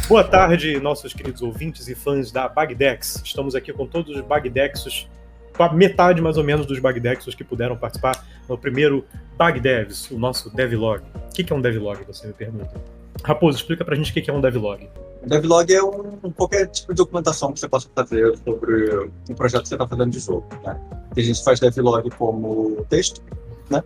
Boa tarde, nossos queridos ouvintes e fãs da Bagdex. Estamos aqui com todos os Bagdexos, com a metade mais ou menos dos Bagdexos que puderam participar no primeiro Bagdevs, o nosso devlog. O que é um devlog, você me pergunta? Raposo, explica pra gente o que é um devlog. O devlog é qualquer tipo de documentação que você possa fazer sobre um projeto que você está fazendo de jogo, né? A gente faz devlog como texto, né?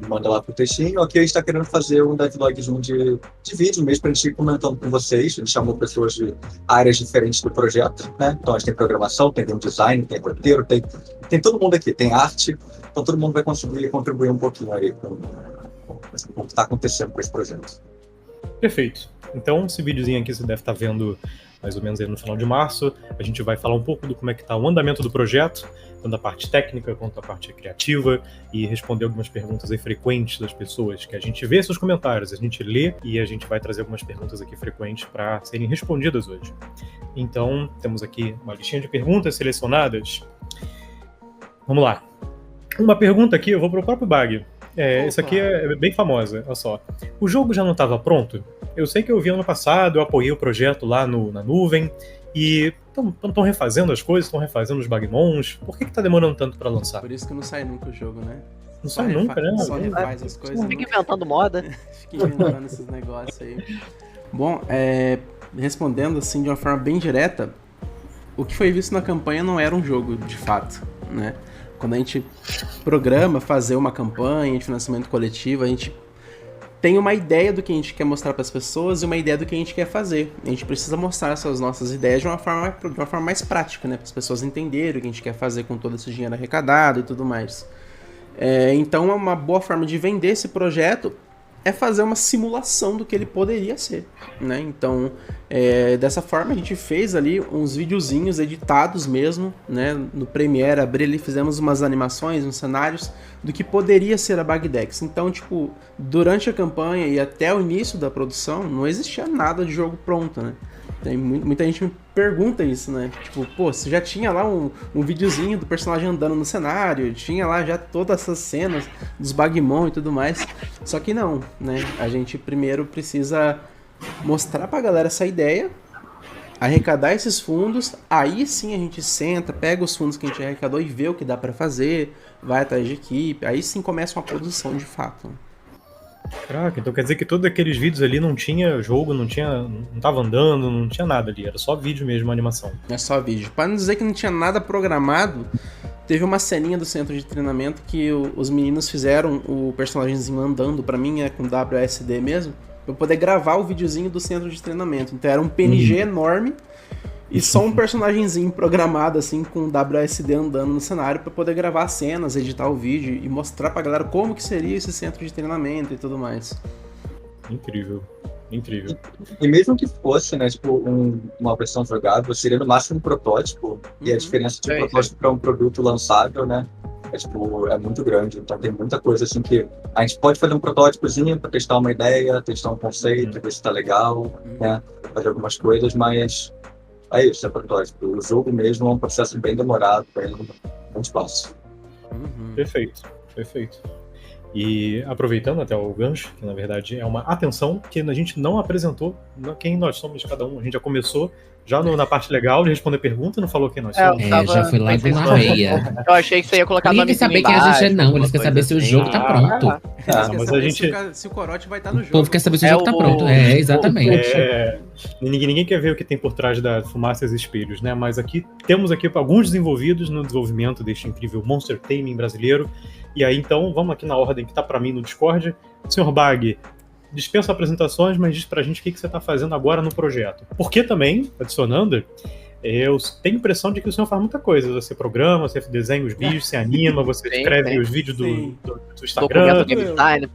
Manda lá pro textinho. Aqui a gente está querendo fazer um devlogzinho de vídeo mesmo, para a gente ir comentando com vocês. A gente chamou pessoas de áreas diferentes do projeto, né? Então a gente tem programação, tem game design, tem roteiro, tem todo mundo aqui, tem arte. Então todo mundo vai conseguir contribuir um pouquinho aí com o que está acontecendo com esse projeto. Perfeito. Então, esse videozinho aqui você deve estar vendo mais ou menos aí no final de março. A gente vai falar um pouco do como é que está o andamento do projeto, tanto a parte técnica quanto a parte criativa, e responder algumas perguntas aí frequentes das pessoas, que a gente vê seus comentários, a gente lê e a gente vai trazer algumas perguntas aqui frequentes para serem respondidas hoje. Então, temos aqui uma listinha de perguntas selecionadas. Vamos lá. Uma pergunta aqui, eu vou para o próprio Bag. Essa aqui é bem famosa, olha só. O jogo já não estava pronto? Eu sei que eu vi ano passado, eu apoiei o projeto lá na nuvem, e estão refazendo as coisas, estão refazendo os Bagmons. Por que tá demorando tanto para lançar? Por isso que não sai nunca o jogo, né? Não sai nunca, né? Só refaz as coisas. Fica inventando moda. Fica inventando esses negócios aí. Bom, respondendo assim de uma forma bem direta, o que foi visto na campanha não era um jogo de fato, né? Quando a gente programa fazer uma campanha de financiamento coletivo, a gente tem uma ideia do que a gente quer mostrar para as pessoas e uma ideia do que a gente quer fazer. A gente precisa mostrar essas nossas ideias de uma forma mais prática, né? Para as pessoas entenderem o que a gente quer fazer com todo esse dinheiro arrecadado e tudo mais. Então, uma boa forma de vender esse projeto é fazer uma simulação do que ele poderia ser, né? Então, dessa forma a gente fez ali uns videozinhos editados mesmo, né? No Premiere, abri ali, fizemos umas animações, uns cenários do que poderia ser a Bagdex. Então, tipo, durante a campanha e até o início da produção, não existia nada de jogo pronto, né? Tem muita gente me pergunta isso, né? Tipo, pô, você já tinha lá um videozinho do personagem andando no cenário, tinha lá já todas essas cenas dos Bagmon e tudo mais. Só que não, né? A gente primeiro precisa mostrar pra galera essa ideia, arrecadar esses fundos, aí sim a gente senta, pega os fundos que a gente arrecadou e vê o que dá pra fazer, vai atrás de equipe, aí sim começa uma produção de fato. Caraca, então quer dizer que todos aqueles vídeos ali não tinha jogo, não tava andando, não tinha nada ali, era só vídeo mesmo, animação. É só vídeo. Pra não dizer que não tinha nada programado, teve uma ceninha do centro de treinamento que os meninos fizeram o personagemzinho andando, pra mim é com WSD mesmo, pra eu poder gravar o videozinho do centro de treinamento. Então era um PNG enorme e só um personagemzinho programado assim com WSD andando no cenário pra poder gravar cenas, editar o vídeo e mostrar pra galera como que seria esse centro de treinamento e tudo mais. Incrível. Incrível. E mesmo que fosse, né, tipo, uma versão jogável, seria no máximo um protótipo, e a diferença de um protótipo para um produto lançável, né, é muito grande. Então tem muita coisa assim que a gente pode fazer um protótipozinho para testar uma ideia, testar um conceito, ver se tá legal, né, fazer algumas coisas, mas é isso, é protótipo. O jogo mesmo é um processo bem demorado, bem muito fácil. Perfeito. E aproveitando até o gancho, que na verdade é uma atenção que a gente não apresentou quem nós somos cada um. A gente já começou já na parte legal de responder pergunta, não falou quem nós somos. Já foi lá de uma meia. Eu achei que você ia colocar Ninguém quer saber quem a gente é, não. Eles querem saber se o jogo tá pronto. Mas a gente... se o corote vai estar no jogo. O povo quer saber se o jogo tá pronto. Exatamente. Ninguém quer ver o que tem por trás da fumaça e espelhos, né? Mas temos aqui alguns desenvolvidos no desenvolvimento deste incrível Monster Taming brasileiro. E aí, então, vamos aqui na ordem que tá pra mim no Discord. Senhor Bag, dispensa apresentações, mas diz pra gente o que você tá fazendo agora no projeto. Porque também, adicionando, eu tenho a impressão de que o senhor faz muita coisa. Você programa, você desenha os vídeos, você anima, você escreve os vídeos do Instagram. Documento game design,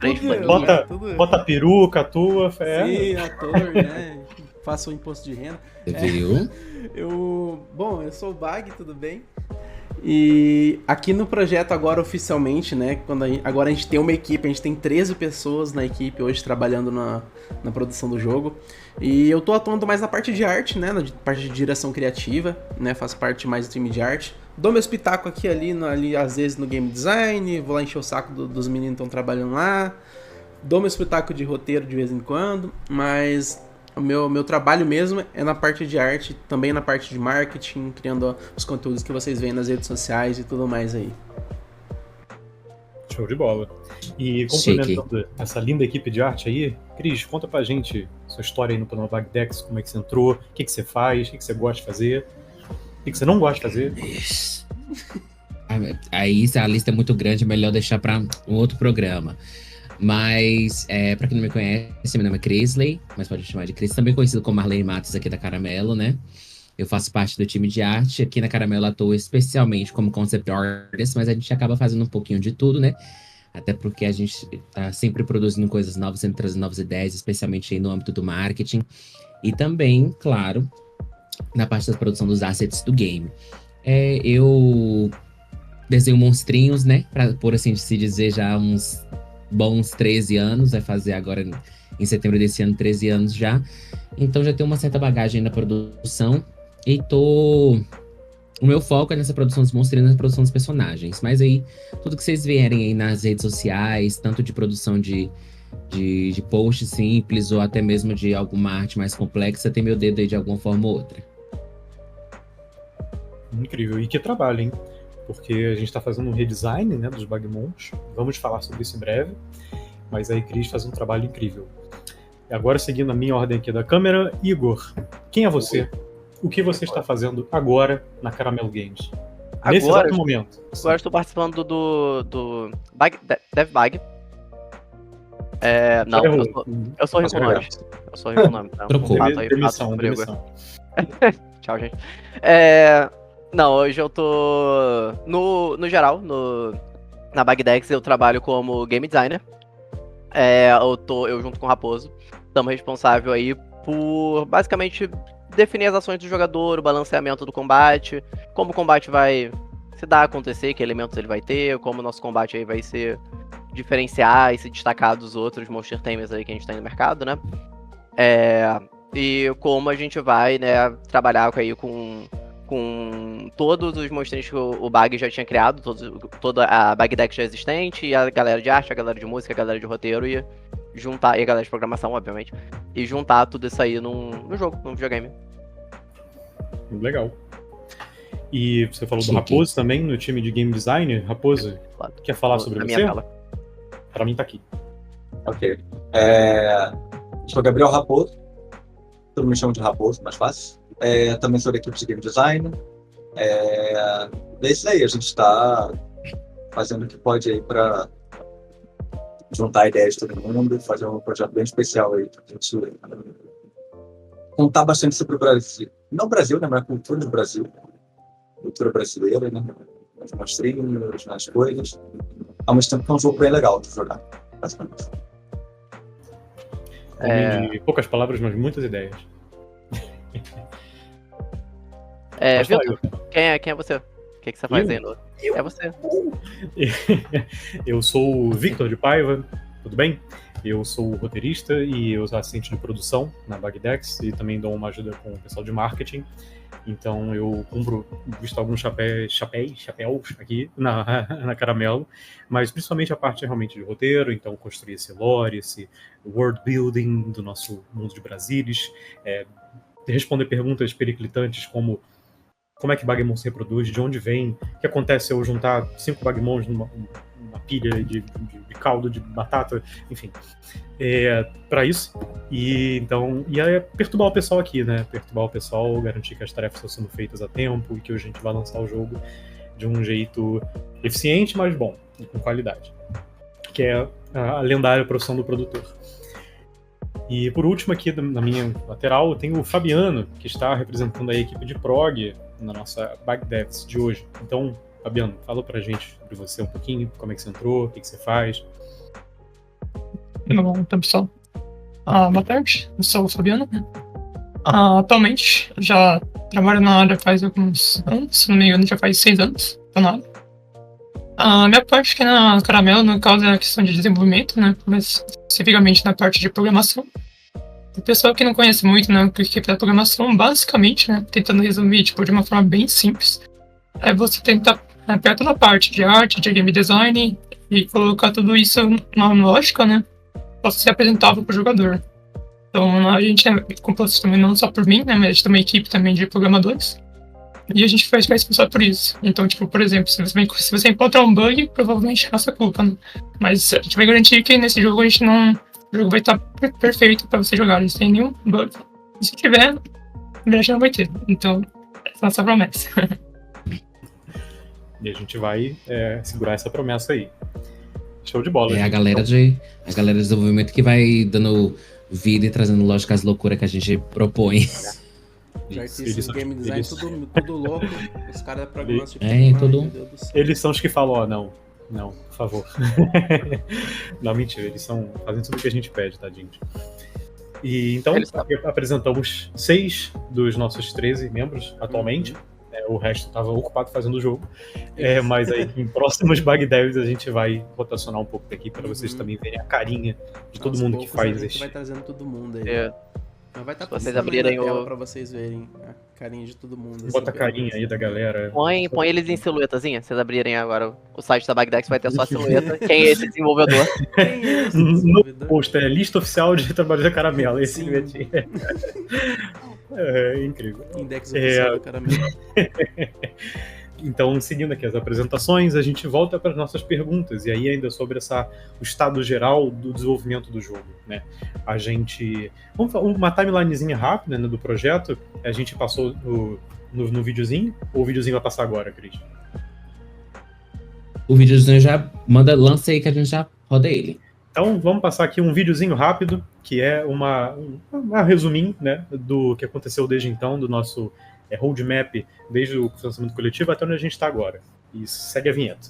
bota a peruca, atua. Sim, ator, né? Faço o imposto de renda. Viu? Eu sou o Bag, tudo bem? E aqui no projeto agora oficialmente, né, agora a gente tem uma equipe, a gente tem 13 pessoas na equipe hoje trabalhando na produção do jogo. E eu tô atuando mais na parte de arte, né, na parte de direção criativa, né, faço parte mais do time de arte. Dou meu espetáculo aqui ali às vezes no game design, vou lá encher o saco dos meninos que estão trabalhando lá. Dou meu espetáculo de roteiro de vez em quando, mas O meu trabalho mesmo é na parte de arte, também na parte de marketing, criando os conteúdos que vocês veem nas redes sociais e tudo mais aí. Show de bola. E complementando essa linda equipe de arte aí, Cris, conta pra gente sua história aí no Panorama Bagdex, como é que você entrou, o que você faz, o que você gosta de fazer, o que você não gosta de fazer. Aí, se a lista é muito grande, é melhor deixar pra um outro programa. Mas, pra quem não me conhece, meu nome é Crisley, mas pode me chamar de Cris, também conhecido como Marlene Matos aqui da Caramelo, né? Eu faço parte do time de arte. Aqui na Caramelo atuo especialmente como concept artist, mas a gente acaba fazendo um pouquinho de tudo, né? Até porque a gente tá sempre produzindo coisas novas, sempre trazendo novas ideias, especialmente aí no âmbito do marketing. E também, claro, na parte da produção dos assets do game. Eu desenho monstrinhos, né? Por assim se dizer, já há uns bons 13 anos. Vai fazer agora, em setembro desse ano, 13 anos já. Então já tenho uma certa bagagem na produção. E o meu foco é nessa produção dos monstros e nessa produção dos personagens. Mas aí, tudo que vocês vierem aí nas redes sociais, tanto de produção de post simples ou até mesmo de alguma arte mais complexa, tem meu dedo aí de alguma forma ou outra. Incrível. E que trabalho, hein? Porque a gente tá fazendo um redesign, né, dos Bagmons. Vamos falar sobre isso em breve. Mas aí, Cris faz um trabalho incrível. E agora, seguindo a minha ordem aqui da câmera, Igor, quem é você? O que você está fazendo agora na Caramelo Games? Nesse exato momento. Agora estou participando do DevBag. Não, eu sou rico nome. Eu sou rico nome. Trocou. Demissão. Tchau, gente. Não, hoje eu tô... No geral, na Bagdex, eu trabalho como game designer. Eu junto com o Raposo, estamos responsáveis aí por, basicamente, definir as ações do jogador, o balanceamento do combate, como o combate vai se dar, acontecer, que elementos ele vai ter, como o nosso combate aí vai se diferenciar e se destacar dos outros monster tamers aí que a gente tem no mercado, né? E como a gente vai, né, trabalhar aí com todos os monstrinhos que o Bag já tinha criado, toda a Bagdex já existente, e a galera de arte, a galera de música, a galera de roteiro, e juntar, e a galera de programação, obviamente, e juntar tudo isso aí num jogo, num videogame. Legal. E você falou do Raposo também, no time de game design. Raposo, quer falar sobre você? Pra mim tá aqui. Ok. Sou Gabriel Raposo. Todo mundo me chama de Raposo, mais fácil. Também sou da equipe de game design. É isso aí, a gente está fazendo o que pode aí para juntar ideias de todo mundo, fazer um projeto bem especial aí pra gente contar bastante sobre o Brasil. Não o Brasil, né, mas a cultura do Brasil. Cultura brasileira, né? Os monstrinhos, as coisas. Ao mesmo tempo que é um jogo bem legal de jogar, basicamente. De poucas palavras, mas muitas ideias. Vitor, quem é você? O que você faz aí? É você. Eu sou o Victor de Paiva, tudo bem? Eu sou roteirista e eu sou assistente de produção na Bagdex e também dou uma ajuda com o pessoal de marketing. Então eu cumpro, visto alguns chapéus aqui na Caramelo, mas principalmente a parte realmente de roteiro, então construir esse lore, esse world building do nosso mundo de Brasilis, responder perguntas periclitantes como é que Bagmon se reproduz, de onde vem, o que acontece se eu juntar 5 Bagmons numa pilha de caldo de batata, enfim, para isso. E aí perturbar o pessoal aqui, né? Perturbar o pessoal, garantir que as tarefas estão sendo feitas a tempo e que a gente vai lançar o jogo de um jeito eficiente, mas bom, e com qualidade. Que é a lendária profissão do produtor. E por último aqui na minha lateral eu tenho o Fabiano, que está representando a equipe de prog na nossa Bagdex de hoje. Então, Fabiano, fala pra gente sobre você um pouquinho, como é que você entrou, o que você faz. Bom, então, pessoal. Boa tarde, eu sou o Fabiano. Atualmente, eu já trabalho na área faz alguns anos, se não me engano, já faz 6 anos, tô na área. A minha parte aqui na Caramelo, no caso, é a questão de desenvolvimento, né, mas especificamente na parte de programação. O pessoal que não conhece muito, né, o que é programação, basicamente, né, tentando resumir, tipo, de uma forma bem simples, é você tentar pegar toda a parte de arte, de game design e colocar tudo isso numa lógica, né, possa ser apresentável para o jogador. Então a gente é composto também não só por mim, né, mas a gente tem uma equipe também de programadores. E a gente faz responsável por isso. Então, tipo, por exemplo, se você encontrar um bug, provavelmente é nossa culpa, né? Mas a gente vai garantir que nesse jogo o jogo vai estar perfeito pra você jogar, sem nenhum bug. E se tiver, já não vai ter. Então, essa é a nossa promessa. E a gente vai segurar essa promessa aí. Show de bola. É gente. a galera de desenvolvimento que vai dando vida e trazendo lógica às loucuras que a gente propõe. Os artistas Eles de são- game design, eles- tudo louco. Os caras programam tipo, tudo- meu Deus do céu. Eles são os que falam, ó, não, por favor. Não, mentira, eles fazem tudo o que a gente pede, tadinhos. E então, Eles sabem. apresentamos 6 dos nossos 13 membros atualmente. O resto estava ocupado fazendo o jogo. Mas aí, em próximos Bug Devs, a gente vai rotacionar um pouco daqui para vocês também verem a carinha de todo Aos mundo que poucos faz a gente isso. vai trazendo todo mundo aí. É, Mas vai estar Se vocês passando aí abrirem na tela o- pra vocês verem a carinha de todo mundo. assim, Bota a pelo carinha menos. aí da galera. põe eles em silhuetazinha. Se vocês abrirem agora o site da Bagdex, vai ter só a silhueta. Quem é esse desenvolvedor? Quem é esse No desenvolvedor? post, lista oficial de trabalho da Caramela. Esse Sim. bilhetinho. É incrível. Index oficial do caramelo. Então, seguindo aqui as apresentações, a gente volta para as nossas perguntas, e aí ainda sobre o estado geral do desenvolvimento do jogo, né? A gente... Vamos falar uma timelinezinha rápida, né, do projeto. A gente passou no videozinho, ou o videozinho vai passar agora, Cris? O videozinho já lança aí que a gente já roda ele. Então, vamos passar aqui um videozinho rápido, que é um resuminho, né, do que aconteceu desde então, do nosso roadmap, desde o financiamento coletivo até onde a gente está agora. E segue a vinheta.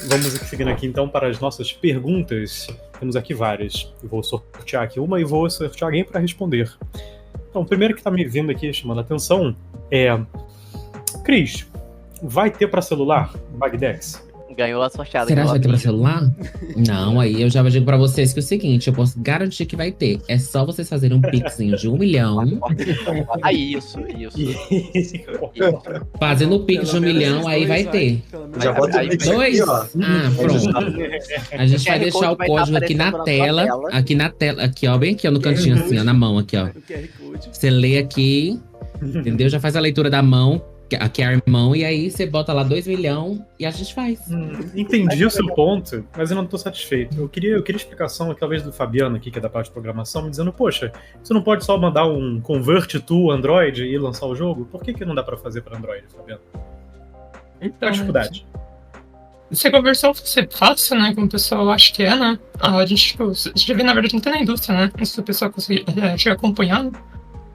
Vamos seguindo aqui então para as nossas perguntas. Temos aqui várias. Eu vou sortear aqui uma e vou sortear alguém para responder. Então, o primeiro que está me vindo aqui chamando a atenção é: Cris, vai ter para celular Bagdex? Ganhou a sorteada. Será que vai ter pra Lopinho. celular? Não, aí eu já digo pra vocês que é o seguinte, eu posso garantir que vai ter. É só vocês fazerem um pixinho de 1 milhão. Ah, isso. Fazendo o pix de 1 milhão, aí vai ter. Já bota o Aí- pix Dois? aqui, ó. Ah, pronto. A gente vai QR deixar Code o vai estar código aqui na aparecendo na sua tela. tela. Aqui na tela, aqui, ó, bem aqui, ó, no cantinho, assim, ó, na mão, aqui, ó. O QR Code. Você lê aqui, entendeu? Já faz a leitura da mão, aqui é a mão, e aí você bota lá 2 milhões e a gente faz. Entendi o seu ponto, mas eu não estou satisfeito. Eu queria explicação, talvez, do Fabiano aqui, que é da parte de programação, me dizendo, poxa, você não pode só mandar um convert to Android e lançar o jogo? Por que não dá para fazer para Android, Fabiano? Qual Então, a dificuldade? se a conversão fosse fácil, né, como o pessoal acha que é, né, a gente, tipo, a gente vê, na verdade, não tem na indústria, né, se o pessoal conseguir chegar acompanhando,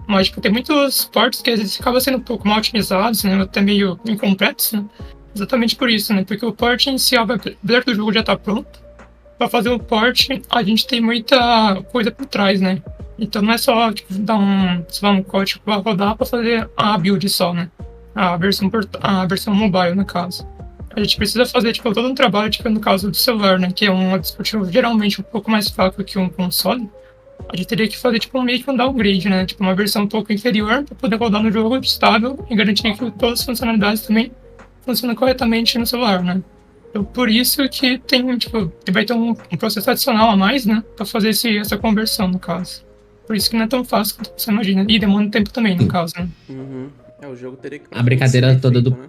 mas, tipo, tem muitos portos que às vezes acabam sendo um pouco mal otimizados, né, até meio incompletos, né, exatamente por isso, né, porque o port inicial, apesar do jogo já tá pronto, para fazer o port, a gente tem muita coisa por trás, né, então não é só, tipo, dar um código para rodar para fazer a build só, né, a versão mobile, no caso. A gente precisa fazer, tipo, todo um trabalho, tipo, no caso do celular, né, que é um dispositivo geralmente um pouco mais fraco que um console. A gente teria que fazer, tipo, meio que um downgrade, né, tipo, uma versão um pouco inferior para poder rodar no jogo estável e garantir que todas as funcionalidades também funcionam corretamente no celular, né. Então, por isso que tem, tipo, vai ter um processo adicional a mais, né, para fazer essa conversão, no caso. Por isso que não é tão fácil quanto você imagina. E demora um tempo também, no caso, né. Uhum. O jogo teria que... A brincadeira ser toda feito, do- né?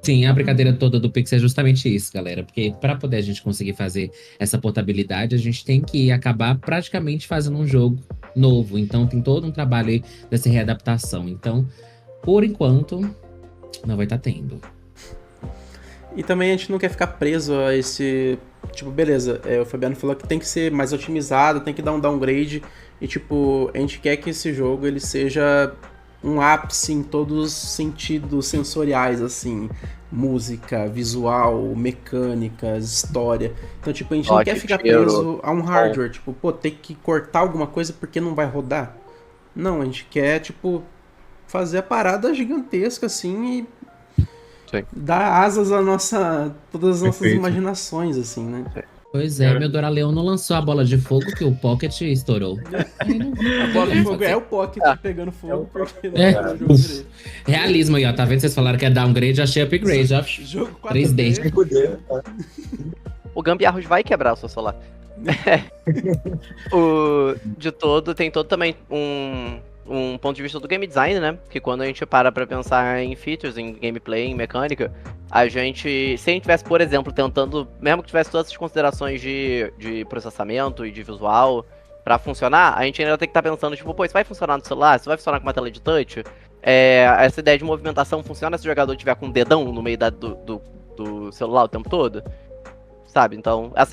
Sim, a brincadeira toda do Pix é justamente isso, galera. Porque para poder a gente conseguir fazer essa portabilidade, a gente tem que acabar praticamente fazendo um jogo novo. Então tem todo um trabalho aí dessa readaptação. Então, por enquanto, não vai estar tendo. E também a gente não quer ficar preso a esse... Tipo, beleza, o Fabiano falou que tem que ser mais otimizado, tem que dar um downgrade. E, tipo, a gente quer que esse jogo ele seja um ápice em todos os sentidos sensoriais, assim. Música, visual, mecânicas, história. Então, tipo, a gente não Ótimo, quer ficar cheiro, preso a um hardware. Tipo, pô, tem que cortar alguma coisa porque não vai rodar. Não, a gente quer, tipo, fazer a parada gigantesca, assim, e Sim. dar asas a todas as nossas Perfeito. imaginações, assim, né? Pois é, meu Doraleão não lançou a bola de fogo que o Pocket estourou. A bola de fogo é o Pocket pegando fogo porque não É. é o jogo direito. Realismo aí, ó. Tá vendo? Vocês falaram que é downgrade, achei upgrade, ó. Jogo 3D. 4D. 5D. O Gambiarros vai quebrar o seu celular. Tem todo também um ponto de vista do game design, né? Que quando a gente para pra pensar em features, em gameplay, em mecânica, se a gente tivesse, por exemplo, tentando, mesmo que tivesse todas essas considerações de processamento e de visual pra funcionar, a gente ainda tem que estar pensando, tipo, pô, isso vai funcionar no celular? Isso vai funcionar com uma tela de touch? Essa ideia de movimentação funciona se o jogador tiver com um dedão no meio do celular o tempo todo? Sabe? Então, a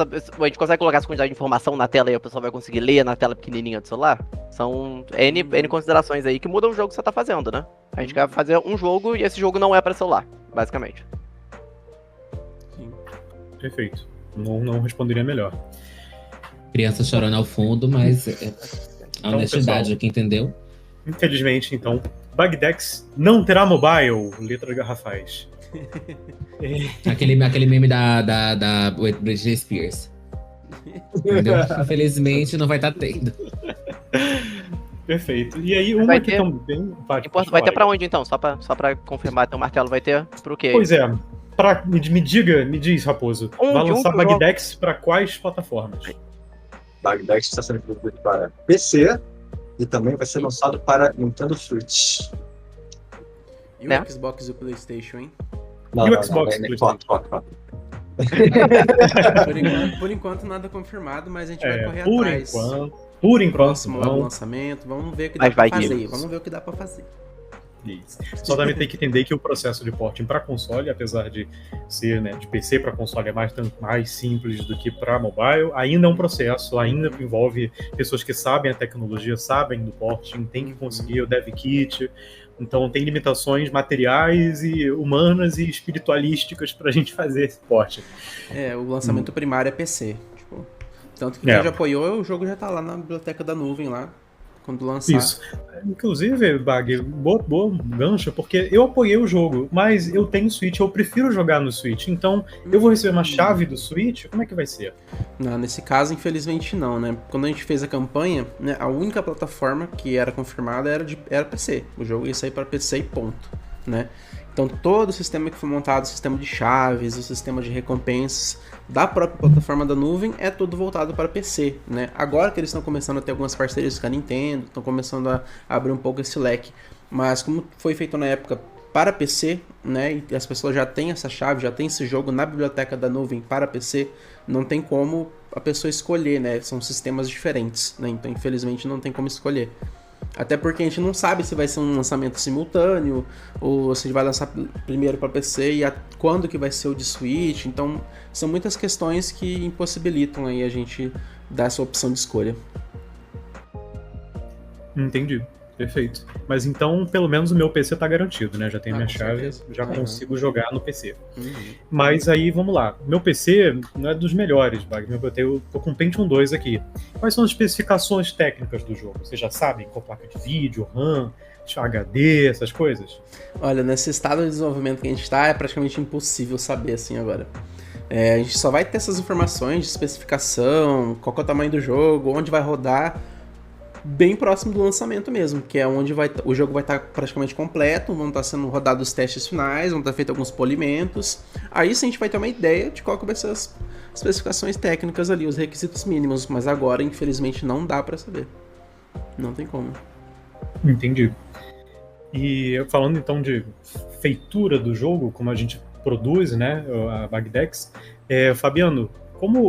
gente consegue colocar essa quantidade de informação na tela e a pessoa vai conseguir ler na tela pequenininha do celular? São N considerações aí que mudam o jogo que você tá fazendo, né? A gente quer fazer um jogo e esse jogo não é pra celular, basicamente. Perfeito. Não responderia melhor. Criança chorando ao fundo, mas a honestidade pessoal, aqui, entendeu? Infelizmente, então, Bagdex não terá mobile, letra garrafais. Aquele meme da Britney Spears. Entendeu? Infelizmente não vai estar tendo. Perfeito. E aí, uma Vai que ter? também... Vai ter pra onde então? Só pra confirmar, teu martelo vai ter pro quê? Pois é. Me diz, Raposo. Vai lançar Bagdex para quais plataformas? Bagdex está sendo desenvolvido para PC e também vai ser lançado para Nintendo Switch. E o Né? Xbox e o PlayStation, hein? E o Xbox, Xbox. Por enquanto nada confirmado, mas a gente vai correr atrás. Por enquanto, Próximo não. lançamento, vamos ver o que dá Mas pra vai fazer. vir. Vamos ver o que dá pra fazer. Isso. Só também tem que entender que o processo de porting para console, apesar de ser, né, de PC para console é mais simples do que para mobile, ainda é um processo, ainda envolve pessoas que sabem a tecnologia, sabem do porting, tem que conseguir o dev kit. Então tem limitações materiais e humanas e espiritualísticas para a gente fazer esse porting. O lançamento primário é PC. Tipo, tanto que quem já apoiou, o jogo já tá lá na biblioteca da nuvem lá. Quando lançar. Isso. Inclusive, Bag, boa gancho, porque eu apoiei o jogo, mas eu tenho Switch, eu prefiro jogar no Switch. Então, eu vou receber uma chave do Switch? Como é que vai ser? Não, nesse caso, infelizmente não, né? Quando a gente fez a campanha, né, a única plataforma que era confirmada era PC. O jogo ia sair para PC e ponto, né? Então todo o sistema que foi montado, o sistema de chaves, o sistema de recompensas da própria plataforma da nuvem é tudo voltado para PC, né? Agora que eles estão começando a ter algumas parcerias com a Nintendo, estão começando a abrir um pouco esse leque, mas como foi feito na época para PC, né? E as pessoas já têm essa chave, já tem esse jogo na biblioteca da nuvem para PC, não tem como a pessoa escolher, né? São sistemas diferentes, né? Então infelizmente não tem como escolher. Até porque a gente não sabe se vai ser um lançamento simultâneo ou se ele vai lançar primeiro para PC e quando que vai ser o de Switch. Então, são muitas questões que impossibilitam aí a gente dar essa opção de escolha. Entendi. Perfeito. Mas então, pelo menos o meu PC tá garantido, né? Já tenho minha chave, certeza. já consigo jogar no PC. Uhum. Mas aí, vamos lá. Meu PC não é dos melhores, Wagner. Eu tô com o Pentium 2 aqui. Quais são as especificações técnicas do jogo? Vocês já sabem? Qual placa de vídeo, RAM, HD, essas coisas? Olha, nesse estado de desenvolvimento que a gente tá, é praticamente impossível saber assim agora. A gente só vai ter essas informações de especificação, qual que é o tamanho do jogo, onde vai rodar, bem próximo do lançamento mesmo, que é onde o jogo vai estar praticamente completo, vão estar sendo rodados os testes finais, vão estar feitos alguns polimentos. Aí sim a gente vai ter uma ideia de qual que vai ser as especificações técnicas ali, os requisitos mínimos, mas agora infelizmente não dá pra saber. Não tem como. Entendi. E falando então de feitura do jogo, como a gente produz, né, a Bagdex, Fabiano,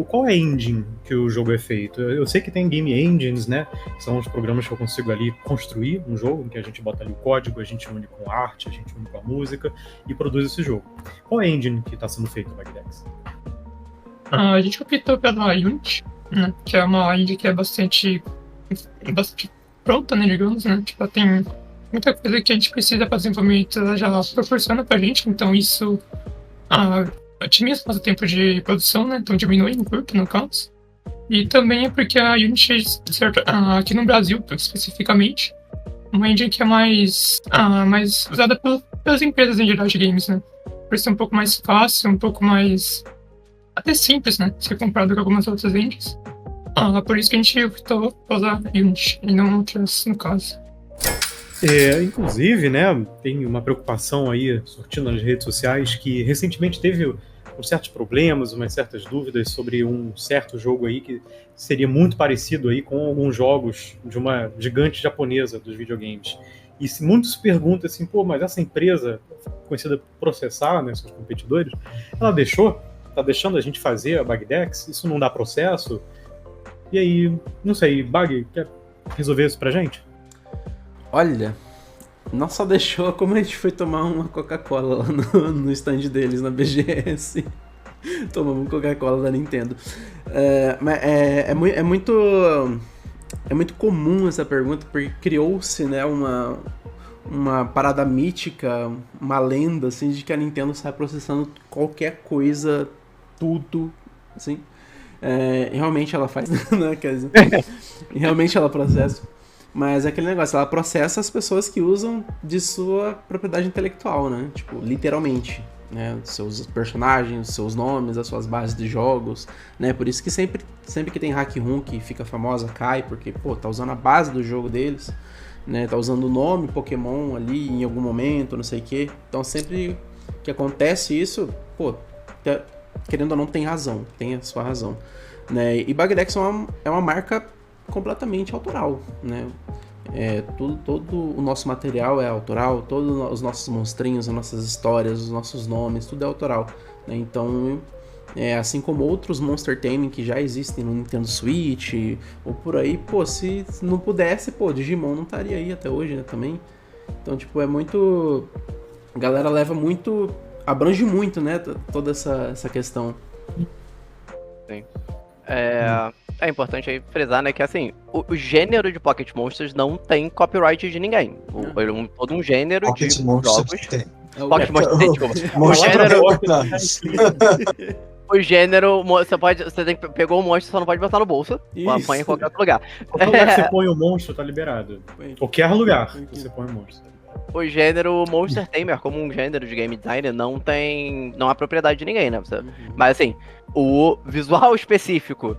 qual é a engine que o jogo é feito? Eu sei que tem game engines, né? São os programas que eu consigo ali construir um jogo, em que a gente bota ali o código, a gente une com a arte, a gente une com a música e produz esse jogo. Qual é a engine que está sendo feita no Bagdex? A gente optou pela Unity, né? Que é uma engine que é bastante pronta, né, digamos, né? Tipo, tem muita coisa que a gente precisa para desenvolvimento, ela já proporciona pra gente, então isso otimiza o nosso tempo de produção, né? Então diminui um pouco, no caso. E também é porque a Unity, aqui no Brasil, especificamente, uma engine que é mais usada pelas empresas em geral de games, né? Por ser um pouco mais fácil, um pouco mais até simples, né? Ser comparado com algumas outras engines. Por isso que a gente optou por usar Unity e não outras, no caso. Inclusive, né, tem uma preocupação aí surtindo nas redes sociais que recentemente teve uns certos problemas, umas certas dúvidas sobre um certo jogo aí que seria muito parecido aí com alguns jogos de uma gigante japonesa dos videogames. E se muitos se perguntam assim, pô, mas essa empresa conhecida por processar, né, seus competidores, ela tá deixando a gente fazer a Bagdex? Isso não dá processo? E aí, não sei, Bag, quer resolver isso pra gente? Olha, não só deixou, como a gente foi tomar uma Coca-Cola lá no stand deles, na BGS. Tomamos uma Coca-Cola da Nintendo. Mas é muito comum essa pergunta, porque criou-se, né, uma parada mítica, uma lenda, assim, de que a Nintendo sai processando qualquer coisa, tudo, assim. Realmente ela faz, né, quer dizer, realmente ela processa. Mas é aquele negócio, ela processa as pessoas que usam de sua propriedade intelectual, né? Tipo, literalmente, né? Seus personagens, seus nomes, as suas bases de jogos, né? Por isso que sempre que tem hack room que fica famosa, cai, porque, pô, tá usando a base do jogo deles, né? Tá usando o nome Pokémon ali em algum momento, não sei o quê. Então sempre que acontece isso, pô, querendo ou não, tem razão, tem a sua razão, né? E Bagdex é uma marca completamente autoral, né? Todo o nosso material é autoral, todos os nossos monstrinhos, as nossas histórias, os nossos nomes, tudo é autoral, né? Então, assim como outros Monster Taming que já existem no Nintendo Switch ou por aí, pô, se não pudesse, pô, Digimon não estaria aí até hoje, né, também. Então, tipo, é muito... A galera leva muito... Abrange muito, né, toda essa questão. Sim. É importante aí frisar, né, que assim, o gênero de Pocket Monsters não tem copyright de ninguém. Todo um gênero Pocket de Monsters jogos... tem. Pocket Monsters tem, desculpa. O gênero, você pegou o monstro, só não pode botar no bolso. Isso. Põe em qualquer outro lugar. Qualquer lugar que você põe o monstro, tá liberado. Qualquer lugar que você põe o monstro. O gênero Monster Tamer, como um gênero de game designer, não há propriedade de ninguém, né? Mas assim, o visual específico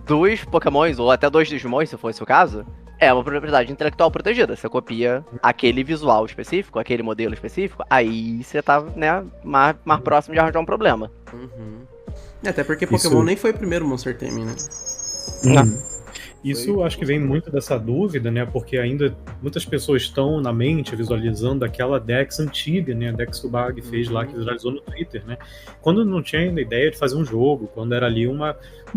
dos Pokémons, ou até dos Digimons, se fosse o caso, é uma propriedade intelectual protegida. Você copia aquele visual específico, aquele modelo específico, aí você tá, né, mais próximo de arranjar um problema. Até porque Pokémon nem foi o primeiro Monster Taming, né? Isso acho que vem muito dessa dúvida, né? Porque ainda muitas pessoas estão na mente visualizando aquela Dex antiga, né? A Dex que o Bag fez lá, que viralizou no Twitter, né? Quando não tinha ainda ideia de fazer um jogo, quando era ali um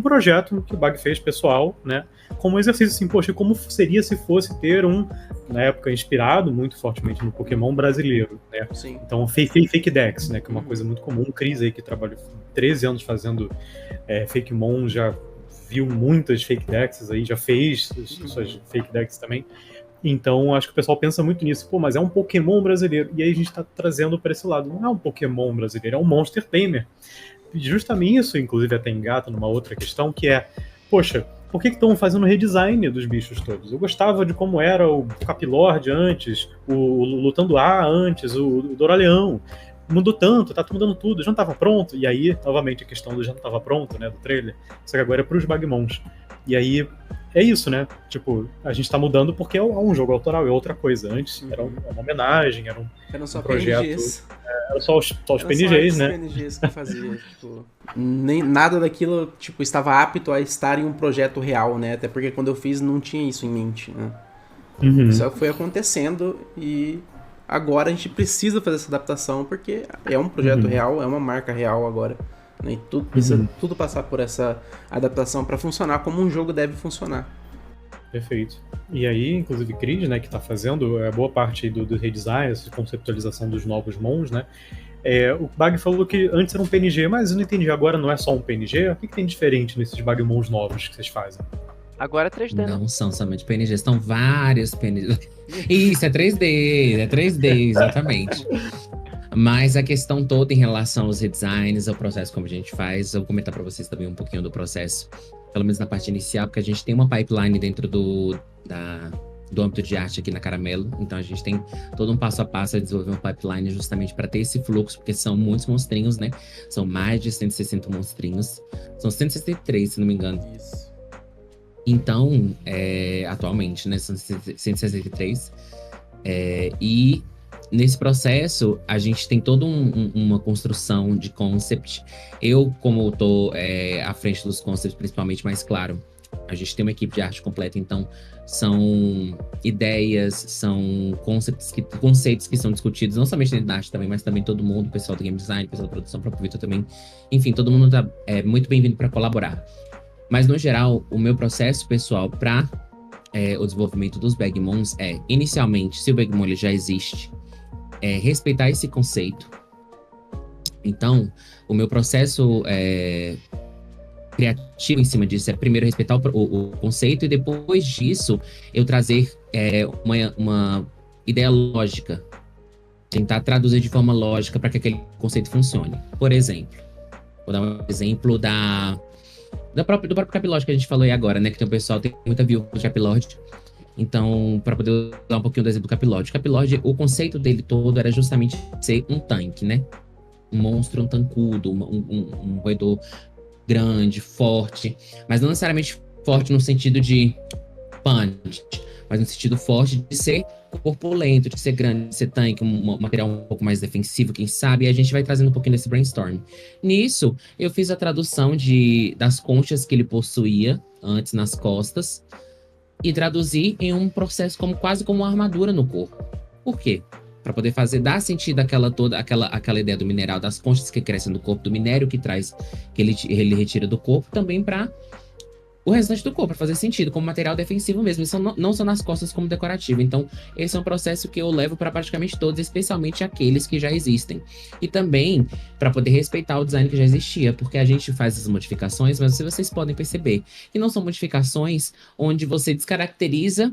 projeto que o Bag fez pessoal, né? Como um exercício assim, poxa, como seria se fosse ter na época, inspirado muito fortemente no Pokémon brasileiro, né? Sim. Então, Fake Dex, né? Que é uma coisa muito comum. O Cris aí, que trabalhou 13 anos fazendo Fake Mon, já viu muitas fake decks aí, já fez suas fake decks também. Então, acho que o pessoal pensa muito nisso. Pô, mas é um Pokémon brasileiro. E aí a gente tá trazendo para esse lado. Não é um Pokémon brasileiro, é um Monster Tamer. E justamente isso, inclusive, até engata numa outra questão, que é, poxa, por que estão fazendo redesign dos bichos todos? Eu gostava de como era o Capilord antes, o Lutando A antes, o Doraleão. Mudou tanto, tá mudando tudo, já não tava pronto. E aí, novamente, a questão do já não tava pronto, né, do trailer. Só que agora é pros Bagmons. E aí, é isso, né? Tipo, a gente tá mudando porque é um jogo autoral, é outra coisa. Antes era uma homenagem, era um projeto... PNGs. Era só os PNGs, né? Só os PNGs que fazia, tipo... Nem nada daquilo, tipo, estava apto a estar em um projeto real, né? Até porque quando eu fiz não tinha isso em mente, né? Só foi acontecendo e... Agora a gente precisa fazer essa adaptação porque é um projeto real, é uma marca real agora. Né? E tudo precisa tudo passar por essa adaptação para funcionar como um jogo deve funcionar. Perfeito. E aí, inclusive, Cris, né, que tá fazendo boa parte do redesign, essa conceptualização dos novos Mons, né? O Bag falou que antes era um PNG, mas eu não entendi, agora não é só um PNG? O que tem diferente nesses Bagmons novos que vocês fazem? Agora é 3D, né? Não são somente PNGs, são vários PNGs. Isso, é 3D, exatamente. Mas a questão toda em relação aos redesigns, ao processo como a gente faz, eu vou comentar para vocês também um pouquinho do processo, pelo menos na parte inicial, porque a gente tem uma pipeline dentro do do âmbito de arte aqui na Caramelo. Então a gente tem todo um passo a passo a desenvolver uma pipeline justamente para ter esse fluxo, porque são muitos monstrinhos, né? São mais de 160 monstrinhos. São 163, se não me engano. Isso. Então, atualmente, né? São 163. E nesse processo, a gente tem toda uma construção de concept. Eu, como tô à frente dos concepts, principalmente, mas claro, a gente tem uma equipe de arte completa, então são ideias, são conceitos que são discutidos, não somente dentro da arte também, mas também todo mundo, o pessoal do game design, o pessoal da produção, o próprio Vitor também. Enfim, todo mundo tá muito bem-vindo para colaborar. Mas, no geral, o meu processo pessoal para o desenvolvimento dos Bagmons inicialmente, se o Bagmon ele já existe, respeitar esse conceito. Então, o meu processo criativo em cima disso primeiro respeitar o conceito e depois disso eu trazer uma ideia lógica, tentar traduzir de forma lógica para que aquele conceito funcione. Por exemplo, vou dar um exemplo do próprio Capilord que a gente falou aí agora, né? Que tem o pessoal, tem muita view do Capilord. Então, para poder dar um pouquinho do exemplo do Capilord. O Capilord, o conceito dele todo era justamente ser um tanque, né? Um monstro, um tancudo, um roedor grande, forte. Mas não necessariamente forte no sentido de punch, mas no sentido forte de ser corpulento, de ser grande, de ser tanque, um material um pouco mais defensivo, quem sabe, e a gente vai trazendo um pouquinho desse brainstorm. Nisso, eu fiz a tradução das conchas que ele possuía antes nas costas e traduzi em um processo quase como uma armadura no corpo. Por quê? Para poder dar sentido àquela ideia do mineral, das conchas que crescem no corpo, do minério que ele retira do corpo, também para o restante do corpo, para fazer sentido, como material defensivo mesmo. Isso não só nas costas como decorativo. Então, esse é um processo que eu levo para praticamente todos, especialmente aqueles que já existem. E também para poder respeitar o design que já existia, porque a gente faz as modificações, mas vocês podem perceber que não são modificações onde você descaracteriza.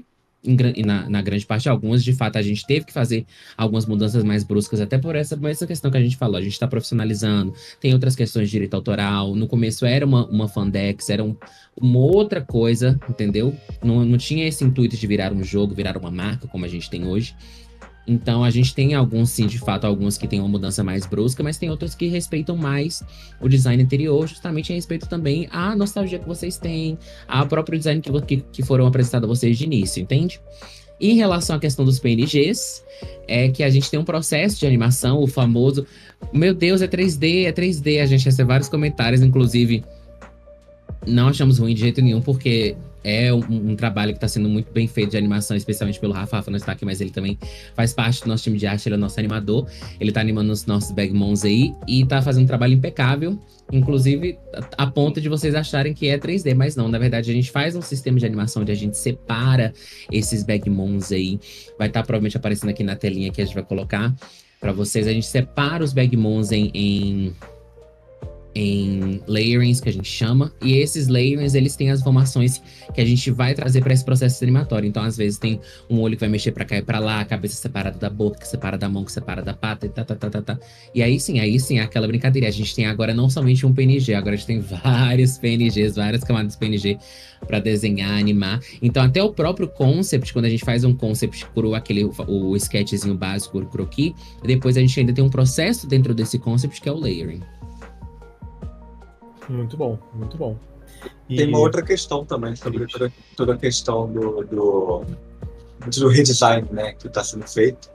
Na grande parte, algumas, de fato, a gente teve que fazer algumas mudanças mais bruscas, até por essa questão que a gente falou. A gente está profissionalizando, tem outras questões de direito autoral. No começo era uma fandex, era uma outra coisa, entendeu? Não tinha esse intuito de virar um jogo, virar uma marca, como a gente tem hoje. Então, a gente tem alguns, sim, de fato, alguns que tem uma mudança mais brusca, mas tem outros que respeitam mais o design anterior, justamente a respeito também à nostalgia que vocês têm, ao próprio design que foram apresentados a vocês de início, entende? E em relação à questão dos PNGs, é que a gente tem um processo de animação, o famoso, meu Deus, é 3D, a gente recebe vários comentários, inclusive, não achamos ruim de jeito nenhum, porque é um trabalho que está sendo muito bem feito de animação, especialmente pelo Rafa. Rafa não está aqui, mas ele também faz parte do nosso time de arte, ele é o nosso animador. Ele está animando os nossos Bagmons aí e está fazendo um trabalho impecável, inclusive a ponto de vocês acharem que é 3D, mas não. Na verdade, a gente faz um sistema de animação onde a gente separa esses Bagmons aí. Vai estar provavelmente aparecendo aqui na telinha que a gente vai colocar para vocês. A gente separa os Bagmons em layerings, que a gente chama, e esses layerings, eles têm as informações que a gente vai trazer para esse processo animatório. Então, às vezes, tem um olho que vai mexer para cá e para lá, a cabeça separada da boca, que separa da mão, que separa da pata, e aí sim, é aquela brincadeira. A gente tem agora não somente um PNG, agora a gente tem vários PNGs, várias camadas de PNG para desenhar, animar. Então, até o próprio concept, quando a gente faz um concept cru, o sketchzinho básico, o croquis, depois a gente ainda tem um processo dentro desse concept que é o layering. Muito bom, muito bom. E tem uma outra questão também sobre toda a questão do redesign, né, que está sendo feito,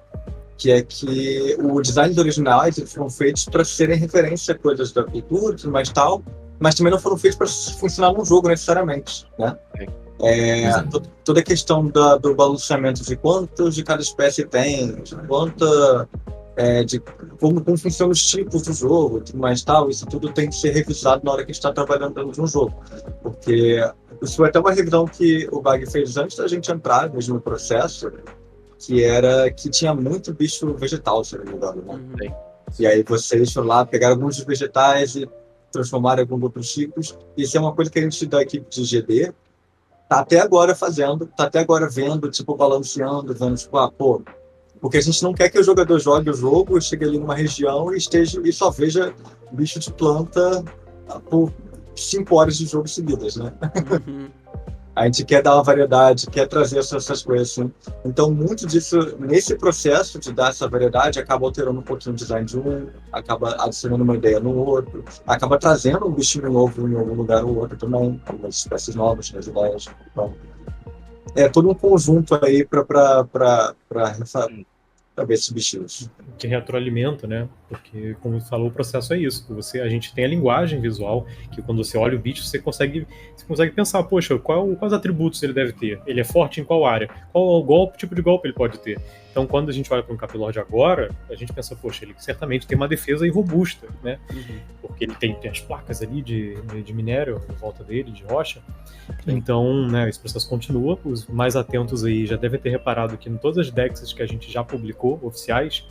que é que o design dos originais eles foram feitos para serem referência a coisas da cultura e tudo mais tal, mas também não foram feitos para funcionar num jogo necessariamente, né? Toda a questão do balanceamento de quantos de cada espécie tem, de de como funcionam os tipos do jogo e tudo mais tal, isso tudo tem que ser revisado na hora que a gente está trabalhando dentro de um jogo. Porque isso foi até uma revisão que o Bag fez antes da gente entrar mesmo no processo, que tinha muito bicho vegetal, se não me engano, né? E aí vocês foram lá, pegaram alguns dos vegetais e transformaram em alguns outros tipos. Isso é uma coisa que a gente da equipe de GD tá até agora fazendo, tá até agora vendo, tipo, balanceando, vendo, tipo, porque a gente não quer que o jogador jogue o jogo, chegue ali numa região e só veja bicho de planta por 5 horas de jogo seguidas, né? A gente quer dar uma variedade, quer trazer essas coisas assim. Então, muito disso, nesse processo de dar essa variedade, acaba alterando um pouquinho o design de um, acaba adicionando uma ideia no outro, acaba trazendo um bichinho novo em algum lugar ou outro também, algumas espécies novas nas ideias. Então, é todo um conjunto aí para ver esses bichinhos. Que retroalimenta, né? Porque, como você falou, o processo é isso. A gente tem a linguagem visual, que quando você olha o bicho, você consegue pensar, poxa, quais atributos ele deve ter? Ele é forte em qual área? Qual tipo de golpe ele pode ter? Então, quando a gente olha para um Capilord agora, a gente pensa, poxa, ele certamente tem uma defesa aí robusta, né? Porque ele tem as placas ali de minério em volta dele, de rocha. Então, né, esse processo continua. Os mais atentos aí já devem ter reparado que em todas as decks que a gente já publicou, oficiais,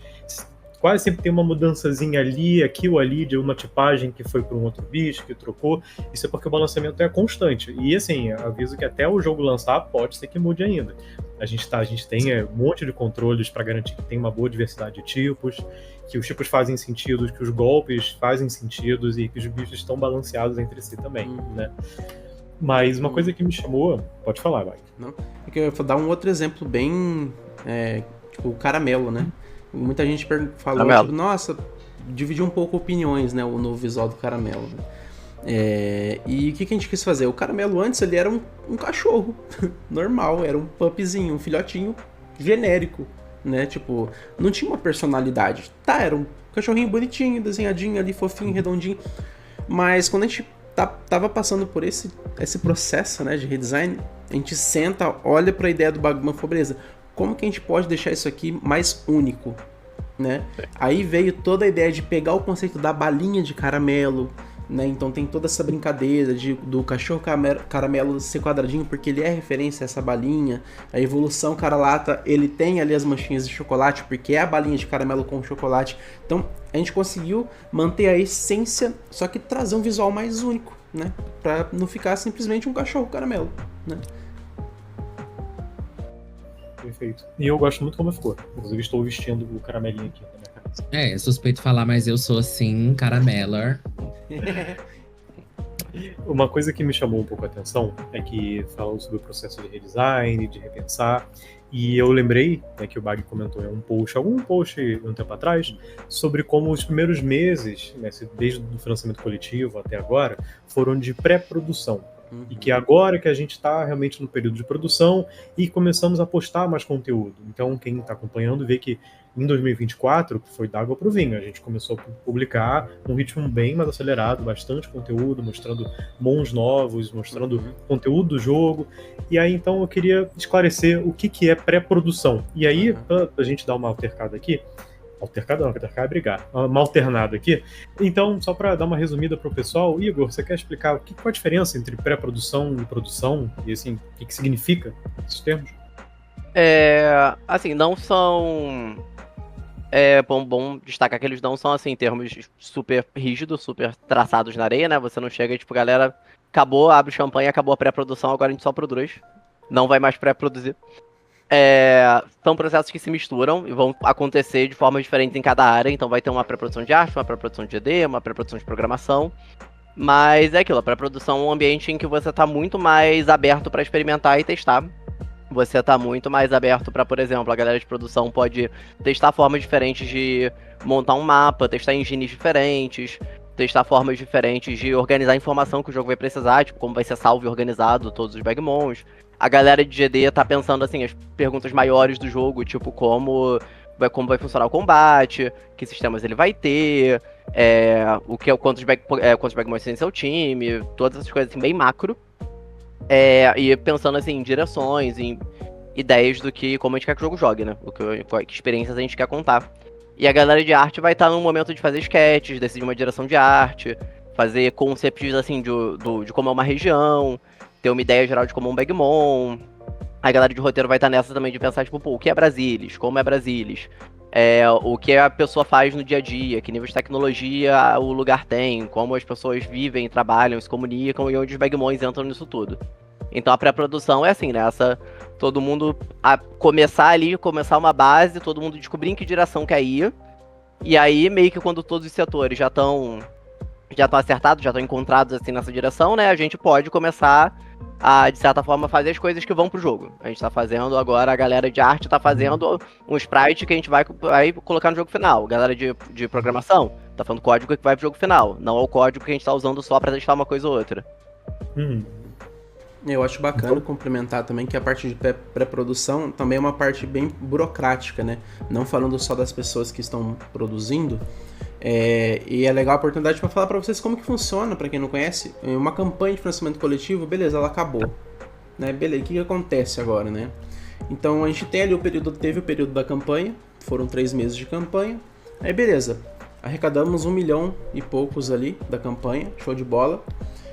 quase sempre tem uma mudançazinha ali, aqui ou ali, de uma tipagem que foi para um outro bicho, que trocou. Isso é porque o balanceamento é constante. E assim, aviso que até o jogo lançar, pode ser que mude ainda. A gente tem um monte de controles para garantir que tem uma boa diversidade de tipos, que os tipos fazem sentido, que os golpes fazem sentido e que os bichos estão balanceados entre si também, né? Mas uma coisa que me chamou... Pode falar, vai. Não, é que eu vou dar um outro exemplo bem... tipo, o caramelo, né? Muita gente falou, tipo, nossa, dividiu um pouco opiniões, né? No visual do caramelo. Né? E o que a gente quis fazer? O caramelo antes, ele era um cachorro normal, era um pupzinho, um filhotinho genérico, né? Tipo, não tinha uma personalidade. Tá, era um cachorrinho bonitinho, desenhadinho ali, fofinho, redondinho. Mas quando a gente tava passando por esse processo, né, de redesign, a gente senta, olha pra ideia do bagulho e fala, beleza, como que a gente pode deixar isso aqui mais único, né? Aí veio toda a ideia de pegar o conceito da balinha de caramelo, né? Então tem toda essa brincadeira do cachorro caramelo ser quadradinho, porque ele é referência a essa balinha. A evolução Caralata, ele tem ali as manchinhas de chocolate, porque é a balinha de caramelo com chocolate. Então a gente conseguiu manter a essência, só que trazer um visual mais único, né? Pra não ficar simplesmente um cachorro caramelo, né? Perfeito. E eu gosto muito como ficou. Inclusive estou vestindo o caramelinho aqui na minha cabeça. É suspeito falar, mas eu sou assim, carameller. Uma coisa que me chamou um pouco a atenção é que falou sobre o processo de redesign, de repensar, e eu lembrei, né, que o Bag comentou em algum post um tempo atrás, sobre como os primeiros meses, né, desde o financiamento coletivo até agora, foram de pré-produção. E que agora que a gente está realmente no período de produção e começamos a postar mais conteúdo. Então, quem está acompanhando vê que em 2024 foi da água pro vinho. A gente começou a publicar num ritmo bem mais acelerado, bastante conteúdo, mostrando mons novos, mostrando conteúdo do jogo. E aí, então, eu queria esclarecer o que é pré-produção. E aí, pra gente dar uma altercada aqui, altercada é brigar. Uma alternada aqui. Então, só para dar uma resumida para o pessoal, Igor, você quer explicar qual a diferença entre pré-produção e produção? E assim, o que significa esses termos? Assim, não são... É bom destacar que eles não são, assim, termos super rígidos, super traçados na areia, né? Você não chega e, tipo, galera, acabou, abre o champanhe, acabou a pré-produção, agora a gente só produz. Não vai mais pré-produzir. São processos que se misturam e vão acontecer de formas diferentes em cada área. Então vai ter uma pré-produção de arte, uma pré-produção de GD, uma pré-produção de programação. Mas é aquilo, a pré-produção é um ambiente em que você está muito mais aberto para experimentar e testar. Você está muito mais aberto para, por exemplo, a galera de produção pode testar formas diferentes de montar um mapa, testar engines diferentes, testar formas diferentes de organizar a informação que o jogo vai precisar, tipo como vai ser salvo e organizado todos os bagmons. A galera de GD tá pensando, assim, as perguntas maiores do jogo, tipo, como vai funcionar o combate, que sistemas ele vai ter, quantos bagmons tem em seu time, todas essas coisas, assim, bem macro. E pensando, assim, em direções, em ideias do que, como a gente quer que o jogo jogue, né? Que experiências a gente quer contar. E a galera de arte vai estar no momento de fazer sketches, decidir uma direção de arte, fazer concepts, assim, de como é uma região, ter uma ideia geral de como é um bagmon. A galera de roteiro vai estar nessa também de pensar, tipo, o que é Brasilis? Como é Brasilis? O que a pessoa faz no dia a dia, que nível de tecnologia o lugar tem, como as pessoas vivem, trabalham, se comunicam e onde os bagmons entram nisso tudo. Então a pré-produção é assim, né? Todo mundo começar uma base, todo mundo descobrir em que direção quer ir. E aí, meio que quando todos os setores já estão acertados, já estão encontrados assim nessa direção, né? A gente pode começar a, de certa forma, fazer as coisas que vão pro jogo. A gente tá fazendo agora, a galera de arte tá fazendo um sprite que a gente vai colocar no jogo final. A galera de programação tá falando código que vai pro jogo final, não é o código que a gente tá usando só pra testar uma coisa ou outra. Eu acho bacana complementar também que a parte de pré-produção também é uma parte bem burocrática, né? Não falando só das pessoas que estão produzindo. E é legal a oportunidade para falar para vocês como que funciona, para quem não conhece. Uma campanha de financiamento coletivo, beleza, ela acabou. Né? Beleza, o que acontece agora, né? Então a gente tem ali teve o período da campanha, foram 3 meses de campanha. Aí beleza, arrecadamos 1 milhão e poucos ali da campanha, show de bola.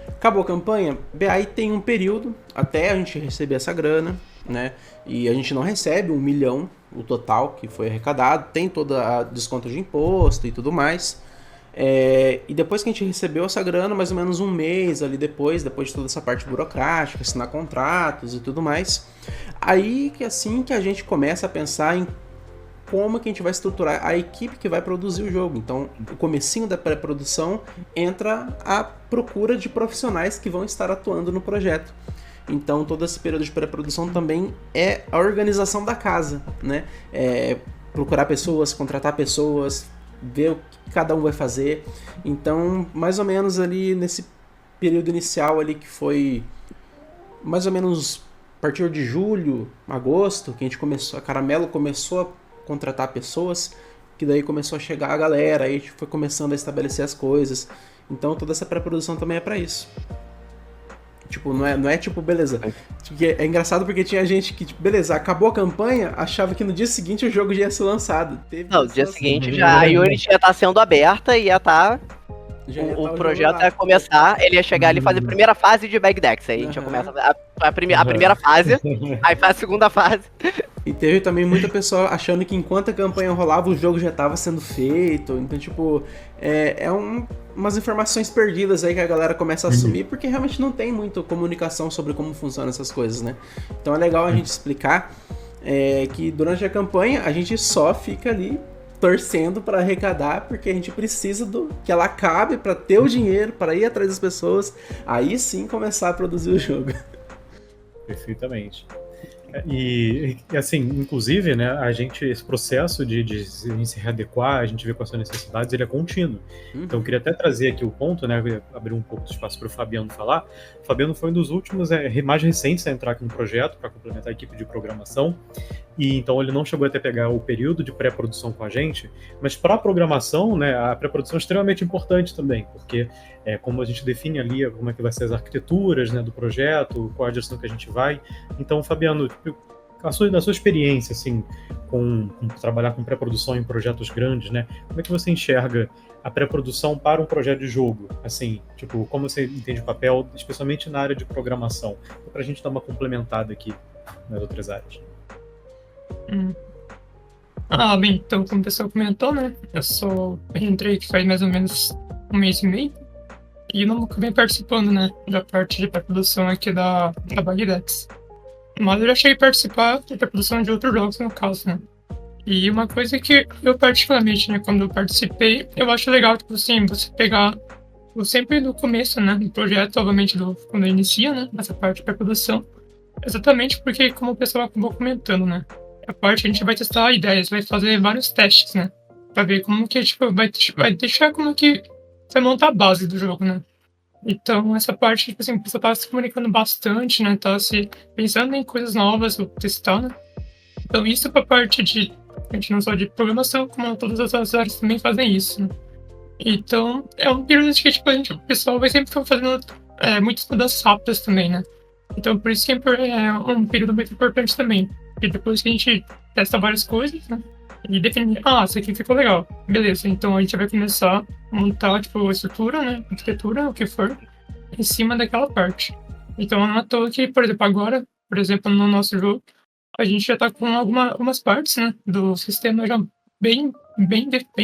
Acabou a campanha, aí tem um período até a gente receber essa grana, né? E a gente não recebe 1 milhão, o total que foi arrecadado, tem toda a desconto de imposto e tudo mais. E depois que a gente recebeu essa grana, mais ou menos um mês ali depois de toda essa parte burocrática, assinar contratos e tudo mais, aí que assim que a gente começa a pensar em como que a gente vai estruturar a equipe que vai produzir o jogo. Então, o comecinho da pré-produção entra a procura de profissionais que vão estar atuando no projeto. Então, todo esse período de pré-produção também é a organização da casa, né? Procurar pessoas, contratar pessoas, ver o que cada um vai fazer. Então, mais ou menos ali nesse período inicial ali que foi mais ou menos a partir de julho, agosto, que a Caramelo começou a contratar pessoas, que daí começou a chegar a galera, aí a gente foi começando a estabelecer as coisas. Então toda essa pré-produção também é pra isso. Tipo, não é tipo, beleza. É engraçado porque tinha gente que, tipo, beleza, acabou a campanha, achava que no dia seguinte o jogo já ia ser lançado. No dia seguinte já a Unity ia estar sendo aberta e ia estar... O projeto ia começar, ele ia chegar ali e fazer a primeira fase de Bagdex. Aí a gente já começa a primeira fase, aí faz a segunda fase. E teve também muita pessoa achando que enquanto a campanha rolava, o jogo já estava sendo feito. Então, tipo, umas informações perdidas aí que a galera começa a assumir, porque realmente não tem muita comunicação sobre como funcionam essas coisas, né? Então é legal a gente explicar que durante a campanha a gente só fica ali torcendo para arrecadar, porque a gente precisa que ela acabe para ter o dinheiro, para ir atrás das pessoas, aí sim começar a produzir o jogo. Perfeitamente. E assim, inclusive, né, esse processo de se readequar, a gente vê quais são as necessidades, ele é contínuo. Então eu queria até trazer aqui o ponto, né, abrir um pouco de espaço para o Fabiano falar. O Fabiano foi um dos últimos, mais recentes a entrar aqui no projeto, para complementar a equipe de programação, e então ele não chegou até pegar o período de pré-produção com a gente, mas para a programação, né, a pré-produção é extremamente importante também, porque como a gente define ali como é que vai ser as arquiteturas, né, do projeto, qual a direção que a gente vai. Então, Fabiano, na sua experiência, assim, com trabalhar com pré-produção em projetos grandes, né, como é que você enxerga a pré-produção para um projeto de jogo? Assim, tipo, como você entende o papel, especialmente na área de programação? Para a gente dar uma complementada aqui nas outras áreas. Bem, então, como o pessoal comentou, né, eu entrei que faz mais ou menos 1 mês e meio, e eu não acabei participando, né, da parte de pré-produção aqui da Bagdex. Mas eu já cheguei a participar da pré-produção de outros jogos, no caso, né. E uma coisa que eu particularmente, né, quando eu participei, eu acho legal, tipo assim, você pegar sempre no começo, né, do projeto, obviamente, quando inicia, né, essa parte de pré-produção, exatamente porque, como o pessoal acabou comentando, né, a parte a gente vai testar ideias, vai fazer vários testes, né, pra ver como que, tipo, vai deixar como que vai montar a base do jogo, né. Então, essa parte, tipo assim, você tá se comunicando bastante, né, tá se pensando em coisas novas, ou testar, né. Então, isso pra parte de, a gente não só de programação, como todas as outras áreas também fazem isso, né. Então, é um período que, tipo, o pessoal vai sempre estar fazendo muitas mudanças rápidas também, né. Então, por isso que é um período muito importante também. Porque depois que a gente testa várias coisas, né, e define, isso aqui ficou legal, beleza, então a gente vai começar a montar, tipo, a estrutura, né, arquitetura, o que for, em cima daquela parte. Então, não é à toa que, por exemplo, agora, no nosso jogo, a gente já tá com algumas partes, né, do sistema já bem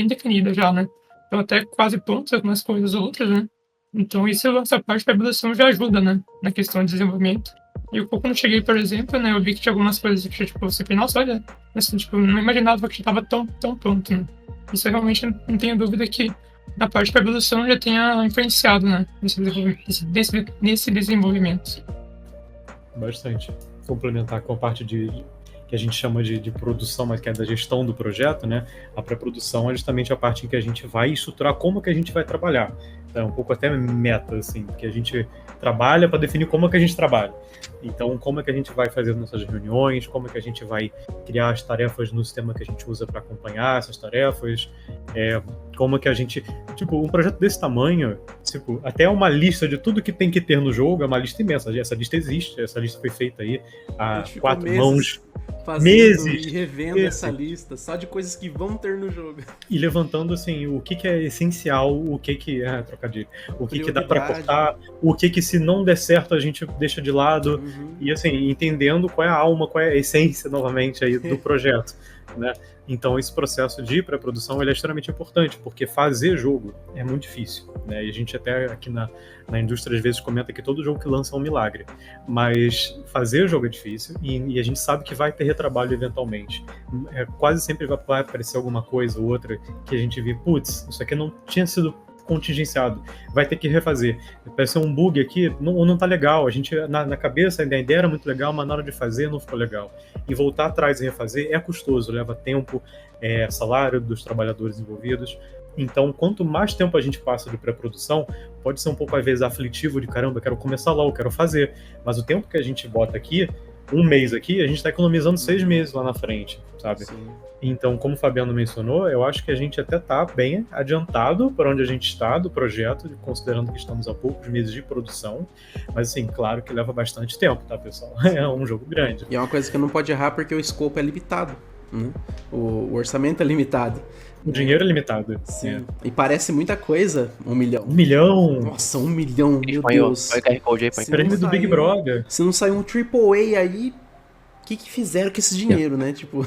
definida já, né. Então, até quase prontas algumas coisas ou outras, né. Então, essa parte da produção já ajuda, né, na questão de desenvolvimento. E eu, quando cheguei, por exemplo, né, eu vi que tinha algumas coisas que, tipo, você pensa, nossa, olha, assim, tipo, não imaginava que estava tão pronto, né. Isso eu realmente não tenho dúvida que na parte da produção já tenha influenciado, né, nesse desenvolvimento. bastante. Complementar com a parte que a gente chama de produção, mas que é da gestão do projeto, né? A pré-produção é justamente a parte em que a gente vai estruturar como que a gente vai trabalhar. É um pouco até meta, assim, que a gente trabalha para definir como é que a gente trabalha. Então, como é que a gente vai fazer nossas reuniões, como é que a gente vai criar as tarefas no sistema que a gente usa para acompanhar essas tarefas, como é que a gente... Tipo, um projeto desse tamanho, tipo, até uma lista de tudo que tem que ter no jogo, é uma lista imensa. Essa lista existe, essa lista foi feita aí a 4 mãos. Fazendo e revendo essa lista, só de coisas que vão ter no jogo. E levantando, assim, o que é essencial, o que é trocadilho, o que dá pra cortar, o que se não der certo a gente deixa de lado, e assim, entendendo qual é a alma, qual é a essência, novamente, aí do projeto, né? Então esse processo de pré-produção ele é extremamente importante, porque fazer jogo é muito difícil, né? E a gente até aqui na indústria às vezes comenta que todo jogo que lança é um milagre, mas fazer jogo é difícil e a gente sabe que vai ter retrabalho eventualmente. Quase sempre vai aparecer alguma coisa ou outra que a gente vê, putz, isso aqui não tinha sido contingenciado, vai ter que refazer. Parece um bug aqui, não tá legal. A gente, na cabeça, a ideia era muito legal, mas na hora de fazer não ficou legal. E voltar atrás e refazer é custoso, leva tempo, salário dos trabalhadores envolvidos. Então, quanto mais tempo a gente passa de pré-produção, pode ser um pouco, às vezes, aflitivo de caramba, quero começar logo, quero fazer. Mas o tempo que a gente bota aqui, um mês aqui, a gente está economizando 6 meses lá na frente, sabe? Sim. Então, como o Fabiano mencionou, eu acho que a gente até está bem adiantado para onde a gente está do projeto, considerando que estamos a poucos meses de produção. Mas, assim, claro que leva bastante tempo, tá, pessoal? É um jogo grande. E é uma coisa que não pode errar porque o escopo é limitado, né? O orçamento é limitado. O dinheiro é limitado. Sim. E parece muita coisa, 1 milhão. 1 milhão? Nossa, 1 milhão, meu Deus. Prêmio do Big Brother. Se não sair um AAA aí, o que fizeram com esse dinheiro, né? Tipo...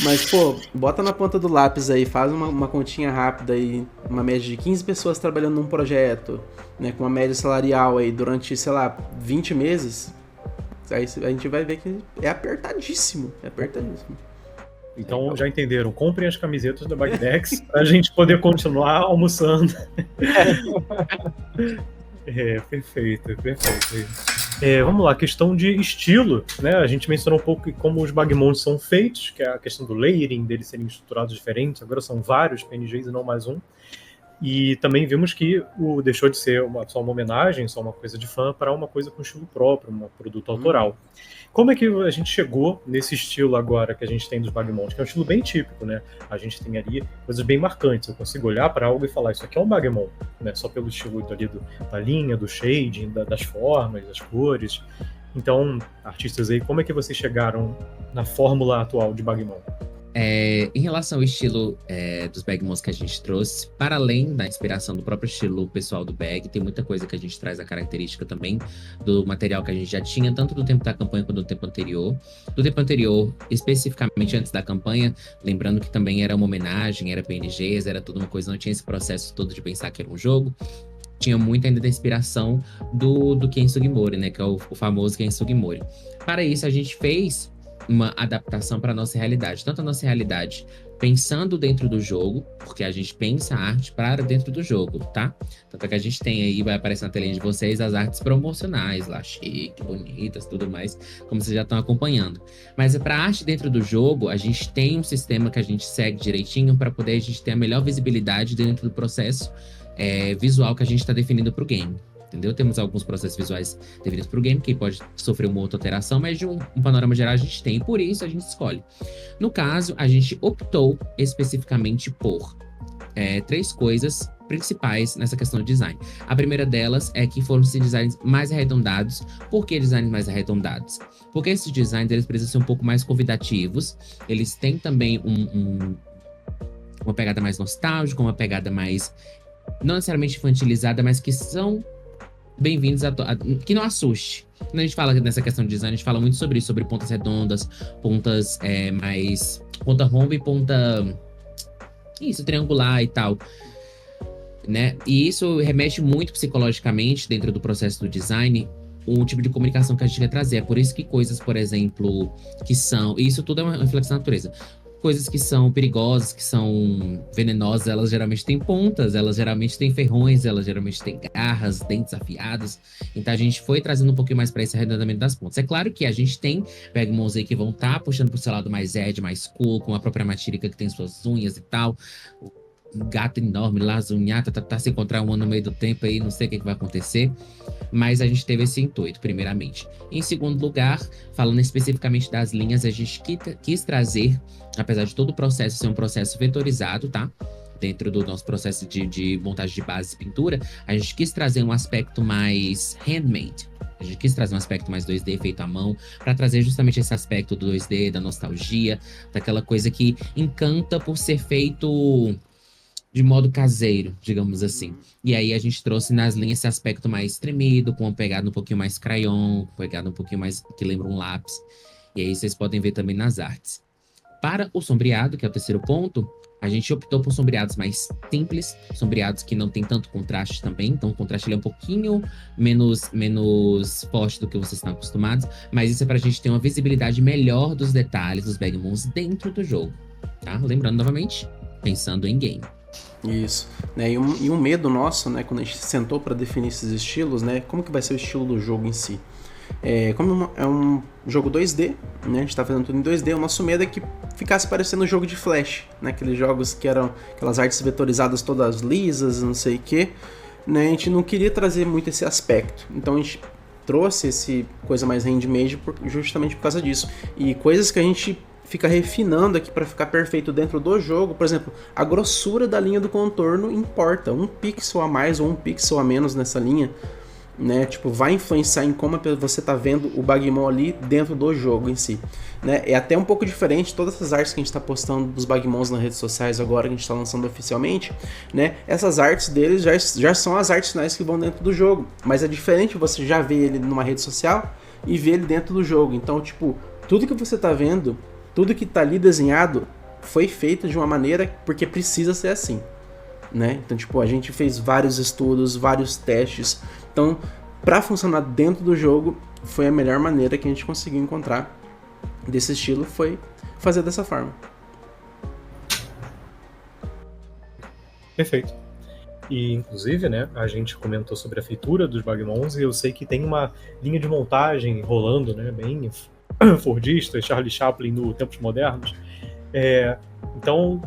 Mas, pô, bota na ponta do lápis aí, faz uma continha rápida aí, uma média de 15 pessoas trabalhando num projeto, né, com uma média salarial aí durante, sei lá, 20 meses, aí a gente vai ver que é apertadíssimo, Então, já entenderam, comprem as camisetas da Bagdex pra gente poder continuar almoçando. Perfeito. Vamos lá, questão de estilo, né? A gente mencionou um pouco como os Bagmons são feitos, que é a questão do layering, deles serem estruturados diferentes. Agora são vários PNGs e não mais um. E também vimos que deixou de ser só uma homenagem, só uma coisa de fã, para uma coisa com estilo próprio, um produto autoral. Como é que a gente chegou nesse estilo agora que a gente tem dos Bagmons? Que é um estilo bem típico, né? A gente tem ali coisas bem marcantes. Eu consigo olhar para algo e falar, isso aqui é um Bagmon, né? Só pelo estilo ali da linha, do shading, das formas, das cores. Então, artistas aí, como é que vocês chegaram na fórmula atual de Bagmon? Em relação ao estilo dos Bagmons que a gente trouxe, para além da inspiração do próprio estilo pessoal do Bag, tem muita coisa que a gente traz a característica também do material que a gente já tinha, tanto do tempo da campanha quanto do tempo anterior. Do tempo anterior, especificamente antes da campanha, lembrando que também era uma homenagem, era PNGs, era tudo uma coisa, não tinha esse processo todo de pensar que era um jogo. Tinha muito ainda da inspiração do Ken Sugimori, né, que é o famoso Ken Sugimori. Para isso, a gente fez uma adaptação para a nossa realidade. Tanto a nossa realidade pensando dentro do jogo, porque a gente pensa a arte para dentro do jogo, tá? Tanto que a gente tem aí, vai aparecer na telinha de vocês, as artes promocionais lá, chique, bonitas, tudo mais, como vocês já estão acompanhando. Mas para a arte dentro do jogo, a gente tem um sistema que a gente segue direitinho para poder a gente ter a melhor visibilidade dentro do processo visual que a gente está definindo para o game. Entendeu? Temos alguns processos visuais definidos para o game, que pode sofrer uma outra alteração, mas de um panorama geral a gente tem, por isso a gente escolhe. No caso, a gente optou especificamente por 3 coisas principais nessa questão de design. A primeira delas é que foram esses designs mais arredondados. Por que designs mais arredondados? Porque esses designs eles precisam ser um pouco mais convidativos, eles têm também uma pegada mais nostálgica, uma pegada mais, não necessariamente infantilizada, mas que são bem-vindos que não assuste. Quando a gente fala nessa questão de design, a gente fala muito sobre isso, sobre pontas redondas, pontas mais... ponta romba e ponta... isso, triangular e tal, né? E isso remete muito psicologicamente dentro do processo do design, um tipo de comunicação que a gente quer trazer. É por isso que coisas, por exemplo, que são... e isso tudo é uma reflexão da natureza. coisas que são perigosas, que são venenosas, elas geralmente têm pontas, elas geralmente têm ferrões, elas geralmente têm garras, dentes afiados. Então a gente foi trazendo um pouquinho mais para esse arredondamento das pontas. É claro que a gente tem Bergmons aí que vão estar puxando pro seu lado mais edge, mais cool, com a própria Matírica que tem suas unhas e tal. Um gato enorme lá, zunhata, tá se encontrar um ano no meio do tempo aí, não sei o que vai acontecer. Mas a gente teve esse intuito, primeiramente. Em segundo lugar, falando especificamente das linhas, a gente quis trazer, apesar de todo o processo ser um processo vetorizado, tá? Dentro do nosso processo de montagem de base e pintura, a gente quis trazer um aspecto mais handmade. A gente quis trazer um aspecto mais 2D, feito à mão, para trazer justamente esse aspecto do 2D, da nostalgia, daquela coisa que encanta por ser feito de modo caseiro, digamos assim. E aí a gente trouxe nas linhas esse aspecto mais tremido, com uma pegada um pouquinho mais crayon, pegada um pouquinho mais que lembra um lápis. E aí vocês podem ver também nas artes. Para o sombreado, que é o terceiro ponto, a gente optou por sombreados mais simples, sombreados que não tem tanto contraste também. Então o contraste ele é um pouquinho menos forte do que vocês estão acostumados, mas isso é pra gente ter uma visibilidade melhor dos detalhes dos Bergmons dentro do jogo, tá? Lembrando novamente, pensando em game. Isso, né? E um medo nosso, né, quando a gente sentou para definir esses estilos, né, como que vai ser o estilo do jogo em si. Como é um jogo 2D, né, a gente tá fazendo tudo em 2D, o nosso medo é que ficasse parecendo um jogo de Flash, né, aqueles jogos que eram aquelas artes vetorizadas todas lisas, não sei o que, né, a gente não queria trazer muito esse aspecto, então a gente trouxe esse coisa mais handmade justamente por causa disso, e coisas que a gente fica refinando aqui para ficar perfeito dentro do jogo. Por exemplo, a grossura da linha do contorno importa. Um pixel a mais ou um pixel a menos nessa linha, né? Tipo, vai influenciar em como você tá vendo o Bagmon ali dentro do jogo em si, né? É até um pouco diferente, todas essas artes que a gente tá postando dos Bagmons nas redes sociais agora, que a gente tá lançando oficialmente, né? Essas artes deles já são as artes finais que vão dentro do jogo. Mas é diferente você já ver ele numa rede social e ver ele dentro do jogo. Então, tipo, tudo que você tá vendo, tudo que tá ali desenhado foi feito de uma maneira porque precisa ser assim, né? Então, tipo, a gente fez vários estudos, vários testes. Então, para funcionar dentro do jogo, foi a melhor maneira que a gente conseguiu encontrar desse estilo, foi fazer dessa forma. Perfeito. E, inclusive, né, a gente comentou sobre a feitura dos Bagmons e eu sei que tem uma linha de montagem rolando, né, bem fordista, Charlie Chaplin no Tempos Modernos. Então,